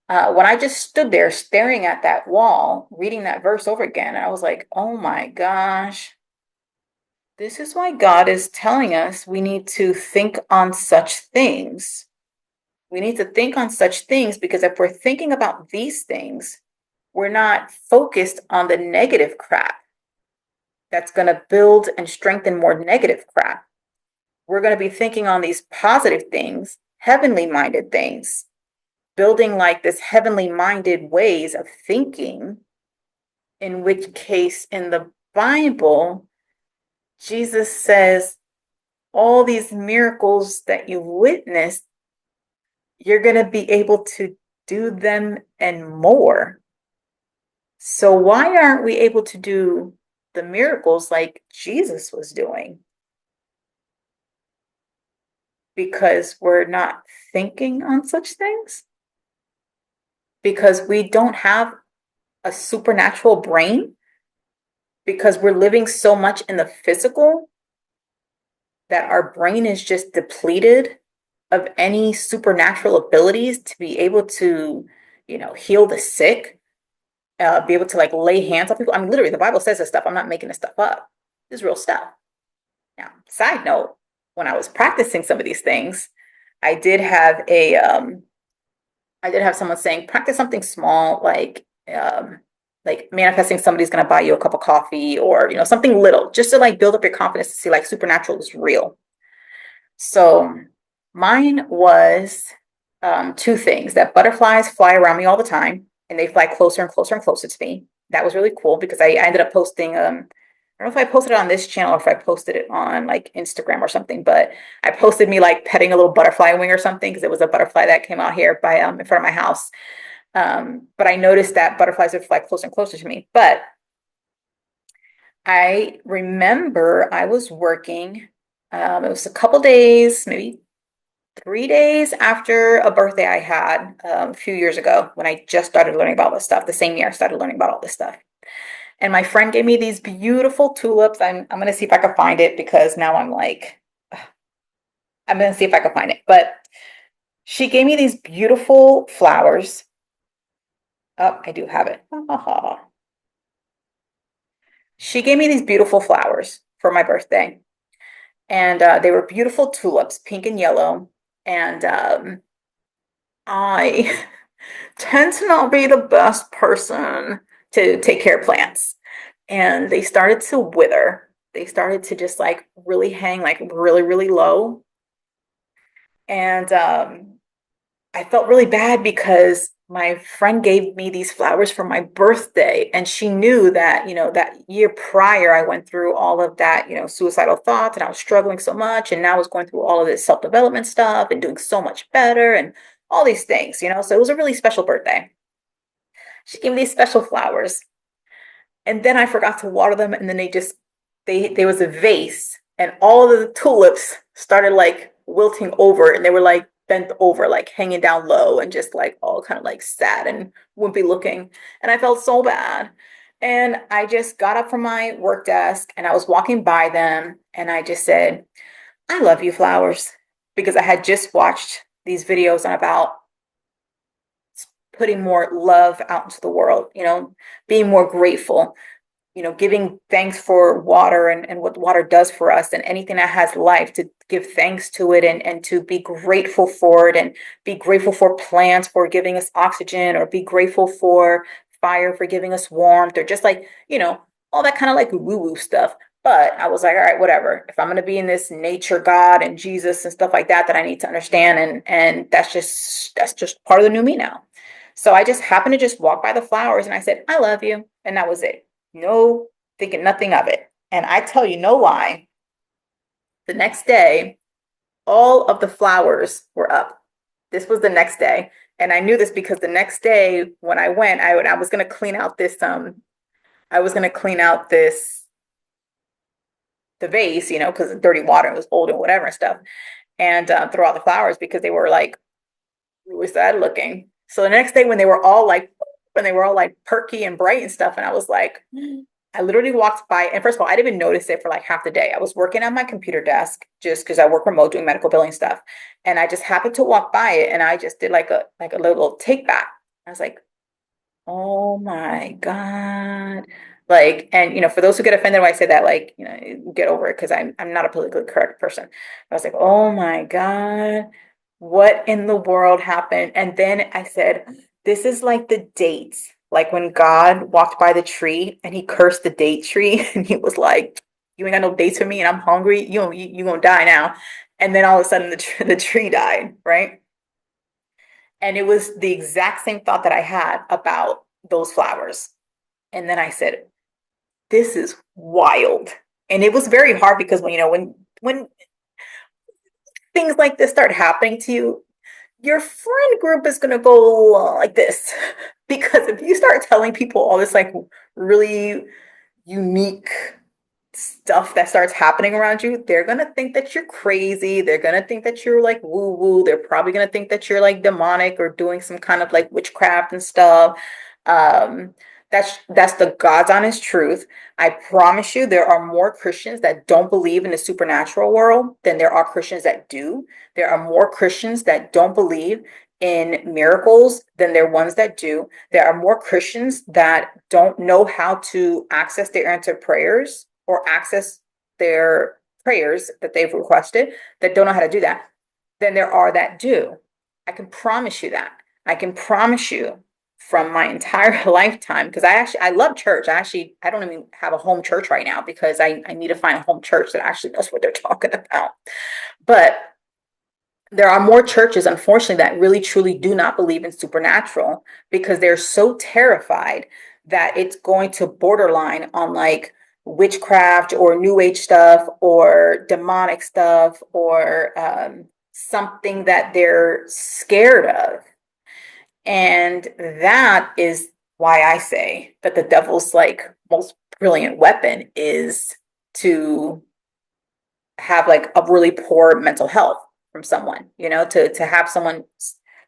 When I just stood there staring at that wall, reading that verse over again, I was like, oh my gosh, this is why God is telling us we need to think on such things. We need to think on such things because if we're thinking about these things, we're not focused on the negative crap that's going to build and strengthen more negative crap. We're going to be thinking on these positive things, heavenly minded things, building like this heavenly minded ways of thinking In which case, in the Bible, Jesus says, all these miracles that you witnessed, you're going to be able to do them and more. So, why aren't we able to do the miracles like Jesus was doing? Because we're not thinking on such things? Because we don't have a supernatural brain? Because we're living so much in the physical that our brain is just depleted of any supernatural abilities to be able to, heal the sick, be able to like lay hands on people. I mean, literally, the Bible says this stuff. I'm not making this stuff up. This is real stuff. Now, side note, when I was practicing some of these things, I did have I did have someone saying, practice something small, like manifesting somebody's going to buy you a cup of coffee, or something little, just to like build up your confidence to see like supernatural is real. So mine was two things: that butterflies fly around me all the time, and they fly closer and closer and closer to me. That was really cool because I ended up posting. I don't know if I posted it on this channel or if I posted it on like Instagram or something, but I posted me like petting a little butterfly wing or something because it was a butterfly that came out here by in front of my house. But I noticed that butterflies would fly closer and closer to me. But I remember I was working. It was a couple days, maybe 3 days after a birthday I had a few years ago when I just started learning about this stuff. The same year I started learning about all this stuff. And my friend gave me these beautiful tulips. I'm gonna see if I can find it because now I'm like, I'm gonna see if I can find it. But she gave me these beautiful flowers. Oh, I do have it. She gave me these beautiful flowers for my birthday. And they were beautiful tulips, pink and yellow. And I tend to not be the best person to take care of plants. And they started to wither. They started to just like really hang like really, really low. And I felt really bad because my friend gave me these flowers for my birthday. And she knew that, that year prior, I went through all of that, suicidal thoughts, and I was struggling so much. And now I was going through all of this self development stuff and doing so much better and all these things, So it was a really special birthday. She gave me these special flowers. And then I forgot to water them. And then there was a vase, and all of the tulips started like wilting over, and they were like bent over, like hanging down low and just like all kind of like sad and wimpy looking. And I felt so bad. And I just got up from my work desk and I was walking by them and I just said, I love you, flowers, because I had just watched these videos on about putting more love out into the world, being more grateful, giving thanks for water and what water does for us and anything that has life, to give thanks to it and to be grateful for it, and be grateful for plants for giving us oxygen, or be grateful for fire for giving us warmth, or just like, all that kind of like woo woo stuff. But I was like, all right, whatever. If I'm going to be in this nature, God and Jesus and stuff like that, that I need to understand. And that's just part of the new me now. So I just happened to just walk by the flowers and I said, I love you. And that was it. No, thinking nothing of it. And I tell you no lie, the next day, all of the flowers were up. This was the next day. And I knew this because the next day when I went, I was going to clean out I was going to clean out the vase, because dirty water, it was old and whatever and stuff, and throw out the flowers because they were like really sad looking. So the next day when they were all like perky and bright and stuff, and I was like, I literally walked by, and first of all, I didn't even notice it for like half the day. I was working on my computer desk just because I work remote doing medical billing stuff. And I just happened to walk by it and I just did like a little take back. I was like, oh my God. Like, and for those who get offended when I say that, like, get over it because I'm not a politically correct person. I was like, oh my God, what in the world happened? And then I said, this is like the dates, like when God walked by the tree and he cursed the date tree and he was like, you ain't got no dates for me and I'm hungry. You gonna die now. And then all of a sudden the tree died, right? And it was the exact same thought that I had about those flowers. And then I said, this is wild. And it was very hard because when things like this start happening to you, your friend group is going to go like this. Because if you start telling people all this like really unique stuff that starts happening around you, they're going to think that you're crazy. They're going to think that you're like woo woo. They're probably going to think that you're like demonic or doing some kind of like witchcraft and stuff. Um, that's the God's honest truth. I promise you, there are more Christians that don't believe in the supernatural world than there are Christians that do. There are more Christians that don't believe in miracles than there are ones that do. There are more Christians that don't know how to access their answered prayers or access their prayers that they've requested that don't know how to do that than there are that do. I can promise you that. I can promise you from my entire lifetime, because I love church. I don't even have a home church right now because I need to find a home church that actually knows what they're talking about. But there are more churches, unfortunately, that really truly do not believe in supernatural because they're so terrified that it's going to borderline on like witchcraft or new age stuff or demonic stuff or something that they're scared of. And that is why I say that the devil's like most brilliant weapon is to have like a really poor mental health from someone, to have someone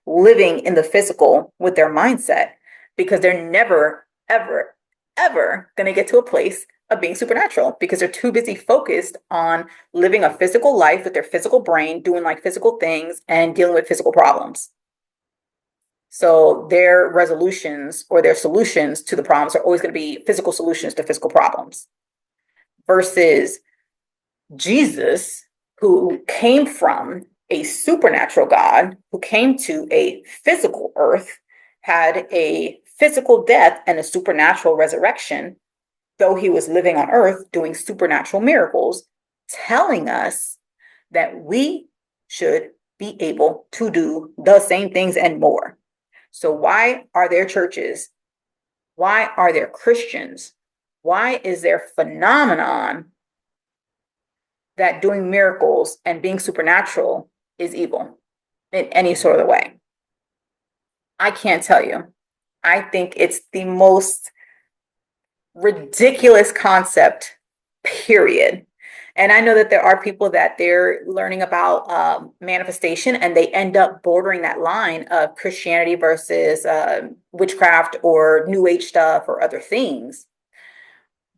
living in the physical with their mindset because they're never, ever, ever going to get to a place of being supernatural because they're too busy focused on living a physical life with their physical brain, doing like physical things and dealing with physical problems. So their resolutions or their solutions to the problems are always going to be physical solutions to physical problems versus Jesus, who came from a supernatural God, who came to a physical earth, had a physical death and a supernatural resurrection, though he was living on earth doing supernatural miracles, telling us that we should be able to do the same things and more. So why are there churches? Why are there Christians? Why is there phenomenon that doing miracles and being supernatural is evil in any sort of way? I can't tell you. I think it's the most ridiculous concept, period. And I know that there are people that they're learning about manifestation and they end up bordering that line of Christianity versus witchcraft or new age stuff or other things.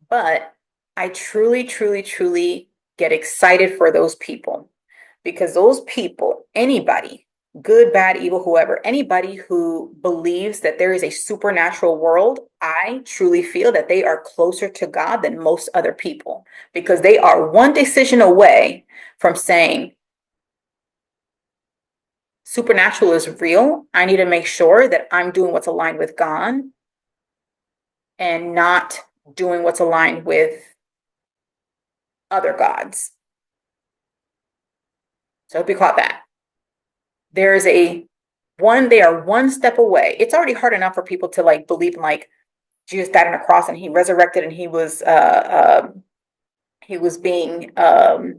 But I truly, truly, truly get excited for those people because those people, anybody, good, bad, evil, whoever, anybody who believes that there is a supernatural world, I truly feel that they are closer to God than most other people because they are one decision away from saying, supernatural is real. I need to make sure that I'm doing what's aligned with God and not doing what's aligned with other gods. So I hope you caught that. There's they are one step away. It's already hard enough for people to like believe in like Jesus died on a cross and he resurrected and he was being I can't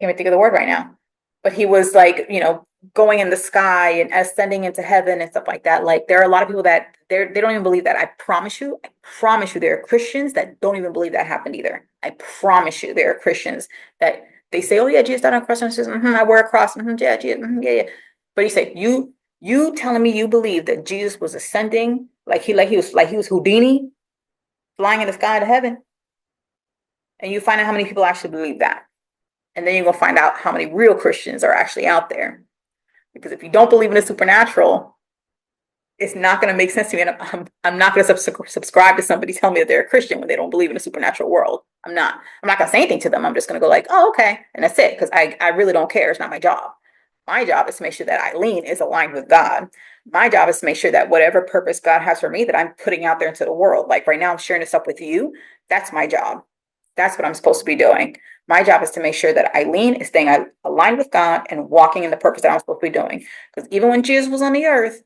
even think of the word right now, but he was like, going in the sky and ascending into heaven and stuff like that. Like there are a lot of people that they don't even believe that. I promise you, there are Christians that don't even believe that happened either. I promise you, there are Christians that they say, "Oh yeah, Jesus died on a cross," and says, I wear a cross, yeah, Jesus, yeah, yeah. But he said, you telling me you believe that Jesus was ascending, like he was Houdini, flying in the sky to heaven, and you find out how many people actually believe that, and then you're gonna find out how many real Christians are actually out there. Because if you don't believe in the supernatural, it's not going to make sense to me. And I'm not going to subscribe to somebody telling me that they're a Christian when they don't believe in the supernatural world. I'm not going to say anything to them. I'm just going to go like, oh, okay. And that's it. Because I really don't care. It's not my job. My job is to make sure that Eileen is aligned with God. My job is to make sure that whatever purpose God has for me, that I'm putting out there into the world. Like right now, I'm sharing this up with you. That's my job. That's what I'm supposed to be doing. My job is to make sure that Eileen is staying aligned with God and walking in the purpose that I'm supposed to be doing. Because even when Jesus was on the earth,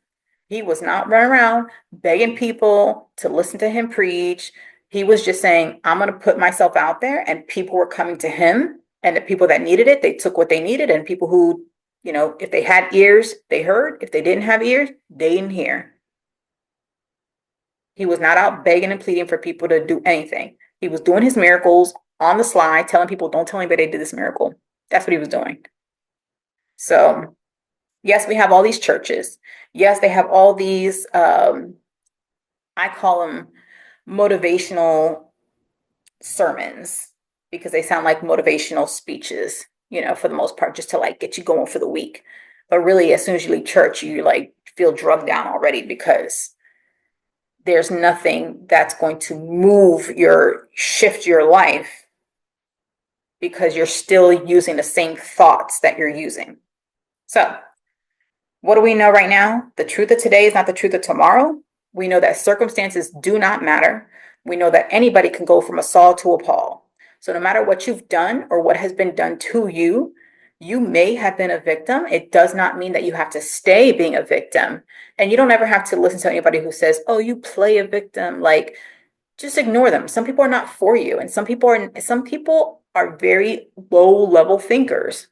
He was not running around begging people to listen to him preach. He was just saying, I'm going to put myself out there, and people were coming to him. And the people that needed it, they took what they needed. And people who, if they had ears, they heard. If they didn't have ears, they didn't hear. He was not out begging and pleading for people to do anything. He was doing his miracles on the slide, telling people, don't tell anybody they did this miracle. That's what he was doing. So, yes, we have all these churches. Yes, they have all these, I call them motivational sermons because they sound like motivational speeches, for the most part, just to like get you going for the week. But really, as soon as you leave church, you like feel drugged down already because there's nothing that's going to shift your life because you're still using the same thoughts that you're using. So, what do we know right now? The truth of today is not the truth of tomorrow. We know that circumstances do not matter. We know that anybody can go from a Saul to a Paul. So no matter what you've done or what has been done to you, you may have been a victim. It does not mean that you have to stay being a victim. And you don't ever have to listen to anybody who says, oh, you play a victim. Like, just ignore them. Some people are not for you. And some people are very low level thinkers.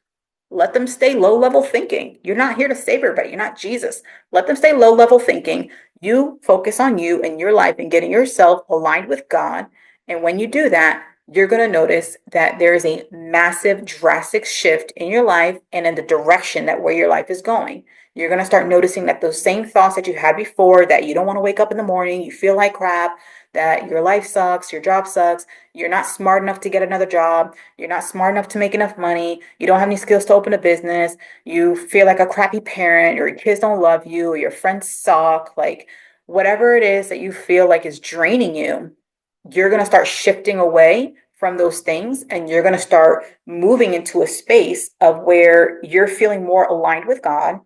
Let them stay low level thinking. You're not here to save everybody. You're not Jesus. Let them stay low level thinking. You focus on you and your life and getting yourself aligned with God. And when you do that, you're going to notice that there is a massive, drastic shift in your life and in the direction that where your life is going. You're going to start noticing that those same thoughts that you had before, that you don't want to wake up in the morning, you feel like crap, that your life sucks, your job sucks, you're not smart enough to get another job, you're not smart enough to make enough money, you don't have any skills to open a business, you feel like a crappy parent, or your kids don't love you, or your friends suck, like whatever it is that you feel like is draining you, you're going to start shifting away from those things and you're going to start moving into a space of where you're feeling more aligned with God.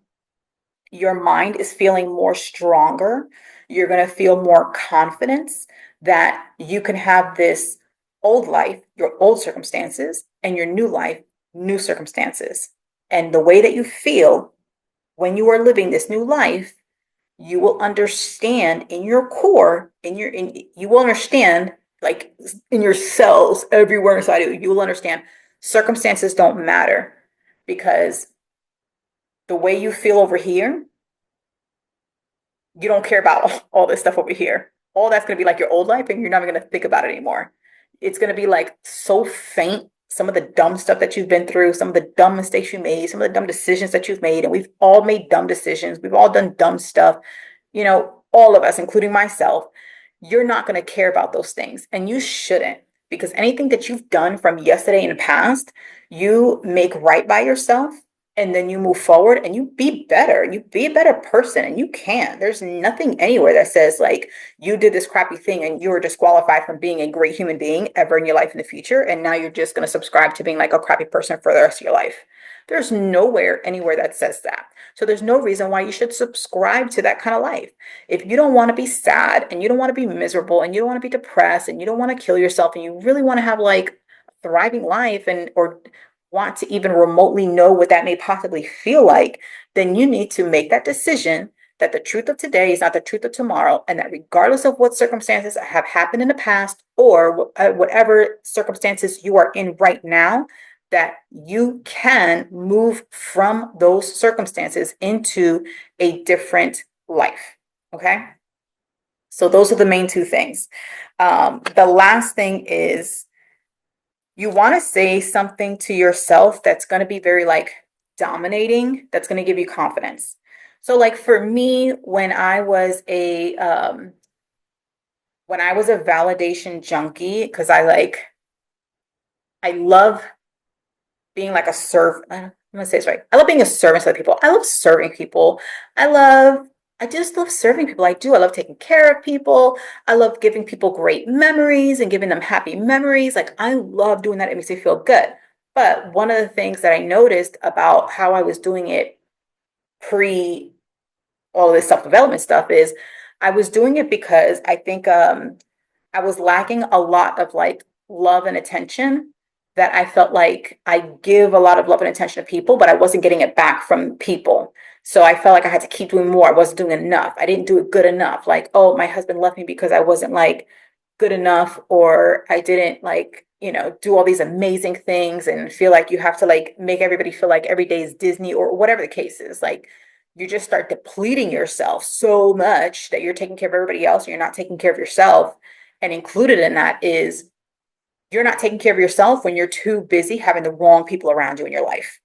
Your mind is feeling more stronger. You're going to feel more confidence that you can have this old life, your old circumstances, and your new life, new circumstances. And the way that you feel when you are living this new life, you will understand in your core, you will understand like in your cells, everywhere inside of you, you will understand circumstances don't matter because the way you feel over here, you don't care about all this stuff over here. All that's going to be like your old life and you're not even going to think about it anymore. It's going to be like so faint. Some of the dumb stuff that you've been through, some of the dumb mistakes you made, some of the dumb decisions that you've made. And we've all made dumb decisions. We've all done dumb stuff. All of us, including myself, you're not going to care about those things. And you shouldn't, because anything that you've done from yesterday in the past, you make right by yourself and then you move forward and you be better. You be a better person and you can. There's nothing anywhere that says like you did this crappy thing and you were disqualified from being a great human being ever in your life in the future. And now you're just going to subscribe to being like a crappy person for the rest of your life. There's nowhere anywhere that says that. So there's no reason why you should subscribe to that kind of life. If you don't want to be sad and you don't want to be miserable and you don't want to be depressed and you don't want to kill yourself and you really want to have like a thriving life or want to even remotely know what that may possibly feel like, then you need to make that decision that the truth of today is not the truth of tomorrow, and that regardless of what circumstances have happened in the past or whatever circumstances you are in right now, that you can move from those circumstances into a different life. Okay. So those are the main two things. The last thing is you want to say something to yourself that's going to be very like dominating, that's going to give you confidence. So like for me, when I was a validation junkie, because I love being like I'm gonna say this right. I love being a servant to other people. I love serving people. I just love serving people. I do. I love taking care of people. I love giving people great memories and giving them happy memories. Like I love doing that. It makes me feel good. But one of the things that I noticed about how I was doing it pre all of this self-development stuff is I was doing it because I think I was lacking a lot of like love and attention, that I felt like I give a lot of love and attention to people, but I wasn't getting it back from people. So I felt like I had to keep doing more. I wasn't doing enough. I didn't do it good enough. Like, oh, my husband left me because I wasn't like good enough, or I didn't like, do all these amazing things, and feel like you have to like make everybody feel like every day is Disney or whatever the case is. Like, you just start depleting yourself so much that you're taking care of everybody else and you're not taking care of yourself. And included in that is you're not taking care of yourself when you're too busy having the wrong people around you in your life.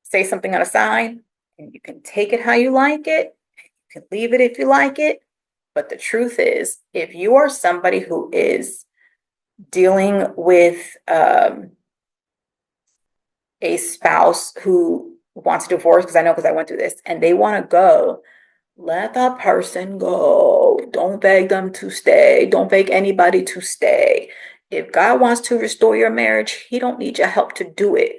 Say something on a sign, and you can take it how you like it. You can leave it if you like it. But the truth is, if you are somebody who is dealing with a spouse who wants a divorce, because I know, because I went through this, and they want to go, let that person go. Don't beg them to stay. Don't beg anybody to stay. If God wants to restore your marriage, he don't need your help to do it.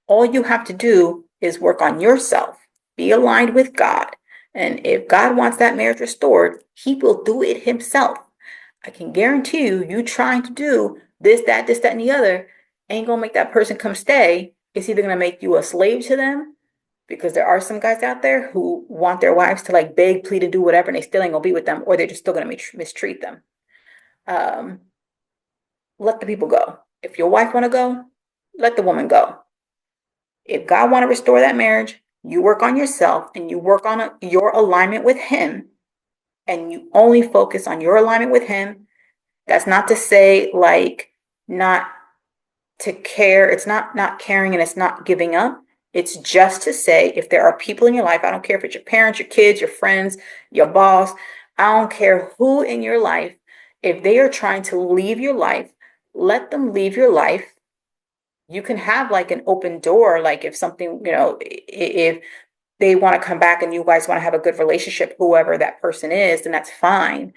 All you have to do is work on yourself. Be aligned with God. And if God wants that marriage restored, he will do it himself. I can guarantee you, you trying to do this, that, and the other ain't gonna make that person come stay. It's either gonna make you a slave to them, because there are some guys out there who want their wives to like beg, plead, and do whatever, and they still ain't gonna be with them, or they're just still gonna mistreat them. Um, let the people go. If your wife want to go, let the woman go. If God want to restore that marriage, you work on yourself and you work on your alignment with him, and you only focus on your alignment with him. That's not to say like not to care. It's not caring, and it's not giving up. It's just to say, if there are people in your life, I don't care if it's your parents, your kids, your friends, your boss, I don't care who in your life, if they are trying to leave your life, let them leave your life. You can have like an open door, like if something, if they want to come back and you guys want to have a good relationship, whoever that person is, then that's fine.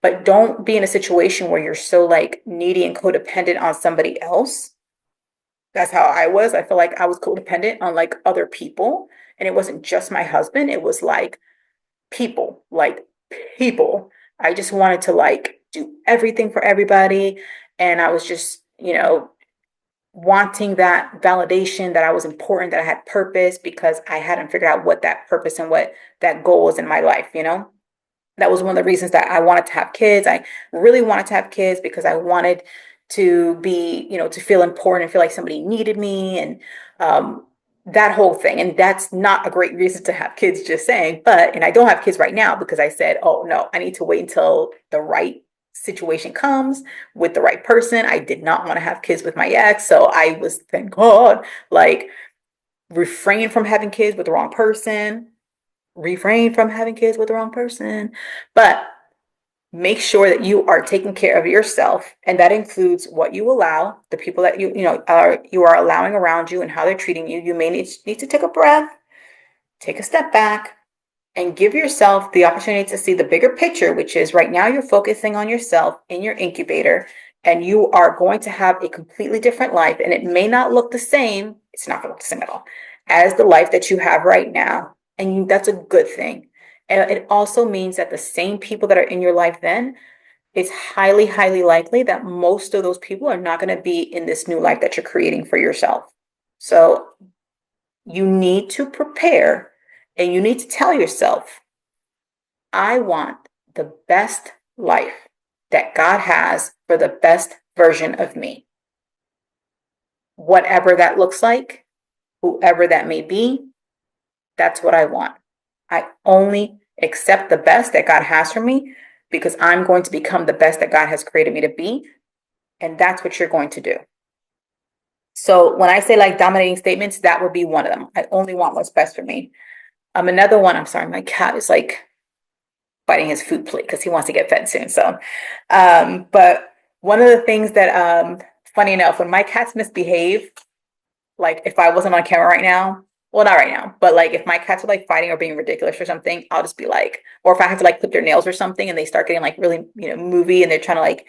But don't be in a situation where you're so like needy and codependent on somebody else. That's how I was. I feel like I was codependent on like other people. And it wasn't just my husband, it was like people. I just wanted to like do everything for everybody. And I was just, wanting that validation that I was important, that I had purpose, because I hadn't figured out what that purpose and what that goal was in my life. That was one of the reasons that I wanted to have kids. I really wanted to have kids because I wanted to be, to feel important and feel like somebody needed me, and that whole thing. And that's not a great reason to have kids, just saying. And I don't have kids right now because I said, oh no, I need to wait until the right situation comes with the right person. I did not want to have kids with my ex. So I was, thank God, like refrain from having kids with the wrong person, refrain from having kids with the wrong person. But make sure that you are taking care of yourself, and that includes what you allow, the people that you are allowing around you, and how they're treating you. You may need to take a breath, take a step back, and give yourself the opportunity to see the bigger picture, which is right now you're focusing on yourself in your incubator, and you are going to have a completely different life, and it may not look the same. It's not going to look the same at all as the life that you have right now, and that's a good thing. And it also means that the same people that are in your life then, it's highly, highly likely that most of those people are not going to be in this new life that you're creating for yourself. So you need to prepare, and you need to tell yourself, I want the best life that God has for the best version of me. Whatever that looks like, whoever that may be, that's what I want. I only accept the best that God has for me because I'm going to become the best that God has created me to be. And that's what you're going to do. So when I say like dominating statements, that would be one of them. I only want what's best for me. Another one, I'm sorry, my cat is like biting his food plate because he wants to get fed soon. So, but one of the things that, funny enough, when my cats misbehave, like if I wasn't on camera right now, well, not right now, but like if my cats are like fighting or being ridiculous or something, I'll just be like, or if I have to like clip their nails or something and they start getting like really, movie, and they're trying to like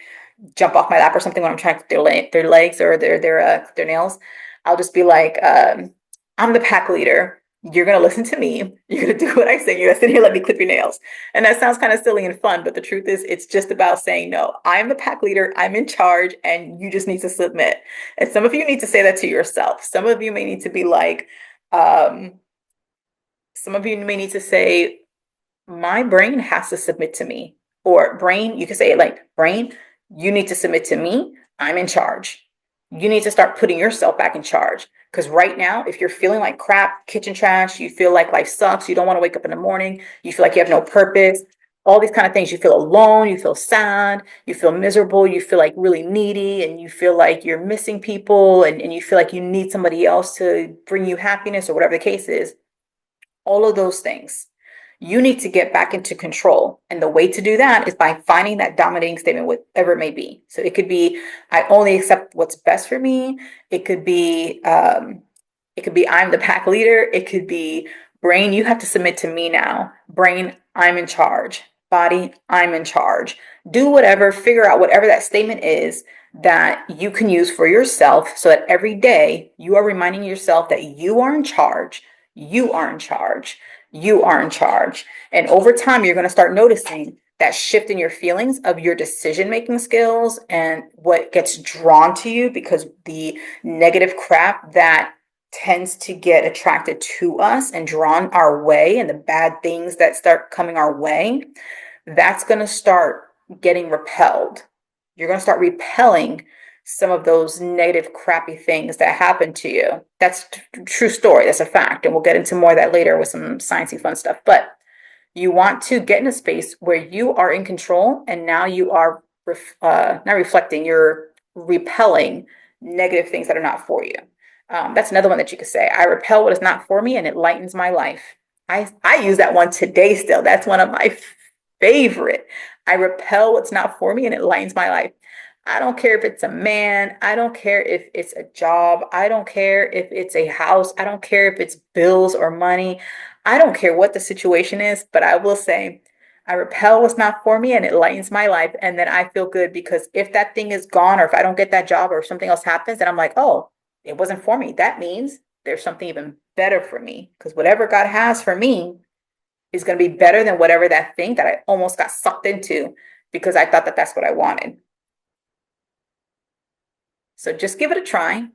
jump off my lap or something when I'm trying to clip their legs or their nails, I'll just be like, I'm the pack leader. You're going to listen to me. You're going to do what I say. You're going to sit here and let me clip your nails. And that sounds kind of silly and fun, but the truth is, it's just about saying, no, I'm the pack leader. I'm in charge, and you just need to submit. And some of you need to say that to yourself. Some of you may need to be like, um, some of you may need to say, my brain has to submit to me. Or brain, you can say it like, brain, you need to submit to me. I'm in charge. You need to start putting yourself back in charge. Because right now, if you're feeling like crap, kitchen trash, you feel like life sucks, you don't want to wake up in the morning, you feel like you have no purpose, all these kind of things, you feel alone, you feel sad, you feel miserable, you feel like really needy, and you feel like you're missing people, and you feel like you need somebody else to bring you happiness or whatever the case is, all of those things. You need to get back into control. And the way to do that is by finding that dominating statement, whatever it may be. So it could be, I only accept what's best for me. It could be, I'm the pack leader. It could be, brain, you have to submit to me now. Brain, I'm in charge. Body, I'm in charge. Do whatever, figure out whatever that statement is that you can use for yourself so that every day you are reminding yourself that you are in charge. You are in charge. You are in charge. And over time, you're going to start noticing that shift in your feelings of your decision making skills and what gets drawn to you, because the negative crap that tends to get attracted to us and drawn our way, and the bad things that start coming our way, that's going to start getting repelled. You're going to start repelling some of those negative, crappy things that happen to you. That's a true story. That's a fact. And we'll get into more of that later with some sciencey fun stuff. But you want to get in a space where you are in control, and now you are not reflecting, you're repelling negative things that are not for you. That's another one that you could say. I repel what is not for me, and it lightens my life. I use that one today still. That's one of my favorite. I repel what's not for me, and it lightens my life. I don't care if it's a man. I don't care if it's a job. I don't care if it's a house. I don't care if it's bills or money. I don't care what the situation is, but I will say, I repel what's not for me, and it lightens my life. And then I feel good, because if that thing is gone, or if I don't get that job, or if something else happens, then I'm like, oh, it wasn't for me. That means there's something even better for me, because whatever God has for me is going to be better than whatever that thing that I almost got sucked into because I thought that that's what I wanted. So just give it a try.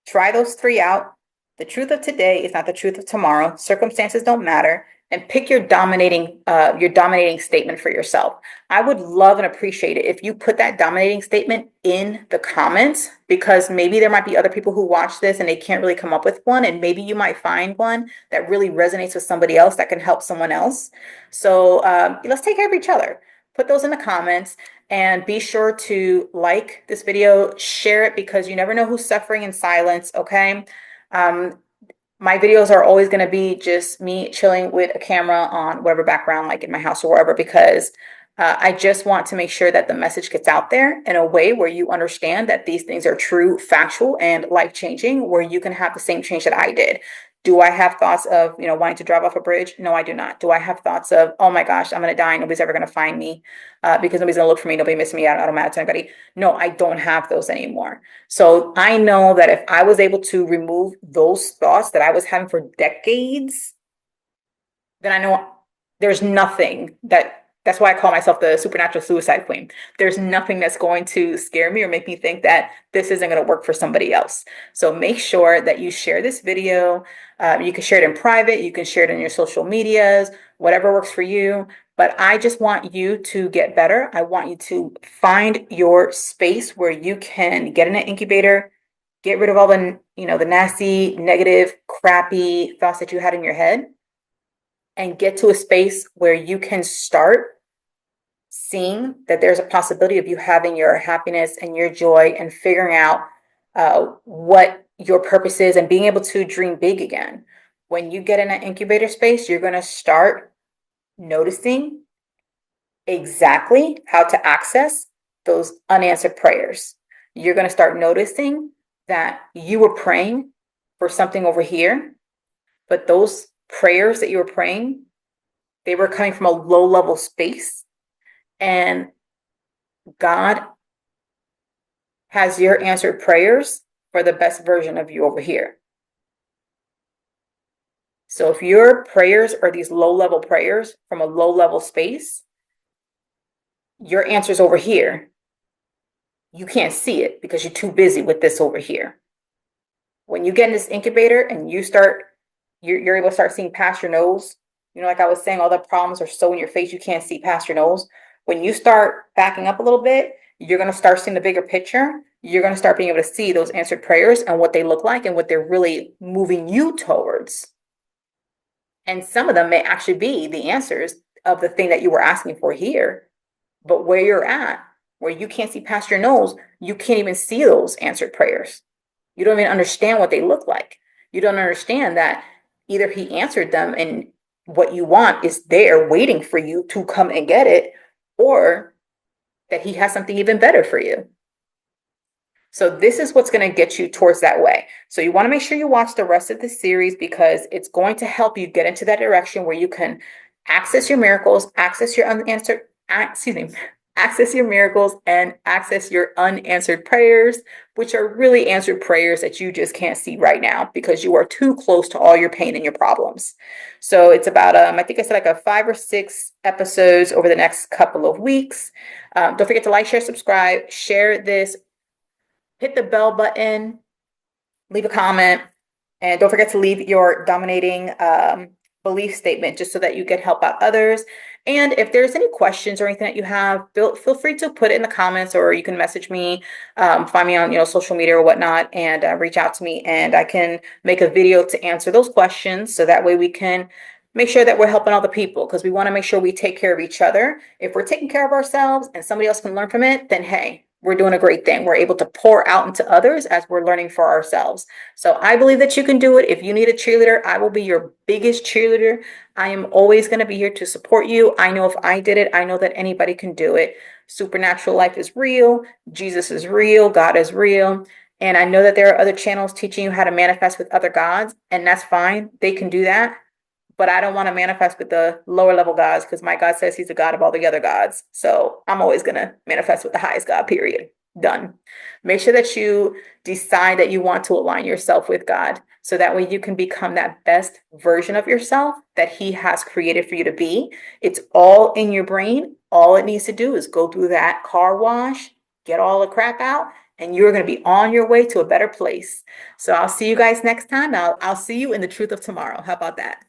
Try those three out. The truth of today is not the truth of tomorrow. Circumstances don't matter. And pick your dominating statement for yourself. I would love and appreciate it if you put that dominating statement in the comments, because maybe there might be other people who watch this and they can't really come up with one, and maybe you might find one that really resonates with somebody else that can help someone else. So let's take care of each other. Put those in the comments. And be sure to like this video, share it, because you never know who's suffering in silence, okay? My videos are always going to be just me chilling with a camera on whatever background, like in my house or wherever, because I just want to make sure that the message gets out there in a way where you understand that these things are true, factual, and life-changing, where you can have the same change that I did. Do I have thoughts of, wanting to drive off a bridge? No, I do not. Do I have thoughts of, oh my gosh, I'm going to die, nobody's ever going to find me because nobody's going to look for me, nobody miss me, I don't matter to anybody? No, I don't have those anymore. So I know that if I was able to remove those thoughts that I was having for decades, then I know there's nothing that's why I call myself the supernatural suicide queen. There's nothing that's going to scare me or make me think that this isn't going to work for somebody else. So make sure that you share this video. You can share it in private. You can share it in your social medias, whatever works for you. But I just want you to get better. I want you to find your space where you can get in an incubator, get rid of all the nasty, negative, crappy thoughts that you had in your head, and get to a space where you can start seeing that there's a possibility of you having your happiness and your joy, and figuring out what your purpose is, and being able to dream big again. When you get in an incubator space, you're going to start noticing exactly how to access those unanswered prayers. You're going to start noticing that you were praying for something over here, but those prayers that you were praying, they were coming from a low level space, and God has your answered prayers for the best version of you over here. So if your prayers are these low level prayers from a low level space, your answer's over here. You can't see it because you're too busy with this over here. When you get in this incubator and you're able to start seeing past your nose. Like I was saying, all the problems are so in your face, you can't see past your nose. When you start backing up a little bit, you're going to start seeing the bigger picture. You're going to start being able to see those answered prayers and what they look like and what they're really moving you towards. And some of them may actually be the answers of the thing that you were asking for here. But where you're at, where you can't see past your nose, you can't even see those answered prayers. You don't even understand what they look like. You don't understand that either he answered them and what you want is there waiting for you to come and get it, or that he has something even better for you. So this is what's going to get you towards that way. So you want to make sure you watch the rest of the series because it's going to help you get into that direction where you can access your miracles, access your unanswered, access your miracles and access your unanswered prayers, which are really answered prayers that you just can't see right now because you are too close to all your pain and your problems. So it's about, I think I said like a 5 or 6 episodes over the next couple of weeks. Don't forget to like, share, subscribe, share this, hit the bell button, leave a comment, and don't forget to leave your dominating belief statement just so that you can help out others. And if there's any questions or anything that you have, feel free to put it in the comments, or you can message me, find me on social media or whatnot, and reach out to me, and I can make a video to answer those questions. So that way we can make sure that we're helping all the people, because we want to make sure we take care of each other. If we're taking care of ourselves and somebody else can learn from it, then hey, we're doing a great thing. We're able to pour out into others as we're learning for ourselves. So I believe that you can do it. If you need a cheerleader, I will be your biggest cheerleader. I am always going to be here to support you. I know if I did it, I know that anybody can do it. Supernatural life is real. Jesus is real. God is real. And I know that there are other channels teaching you how to manifest with other gods, and that's fine. They can do that. But I don't want to manifest with the lower level gods because my God says he's the God of all the other gods. So I'm always going to manifest with the highest God, period. Done. Make sure that you decide that you want to align yourself with God. So that way you can become that best version of yourself that he has created for you to be. It's all in your brain. All it needs to do is go through that car wash, get all the crap out, and you're going to be on your way to a better place. So I'll see you guys next time. I'll see you in the truth of tomorrow. How about that?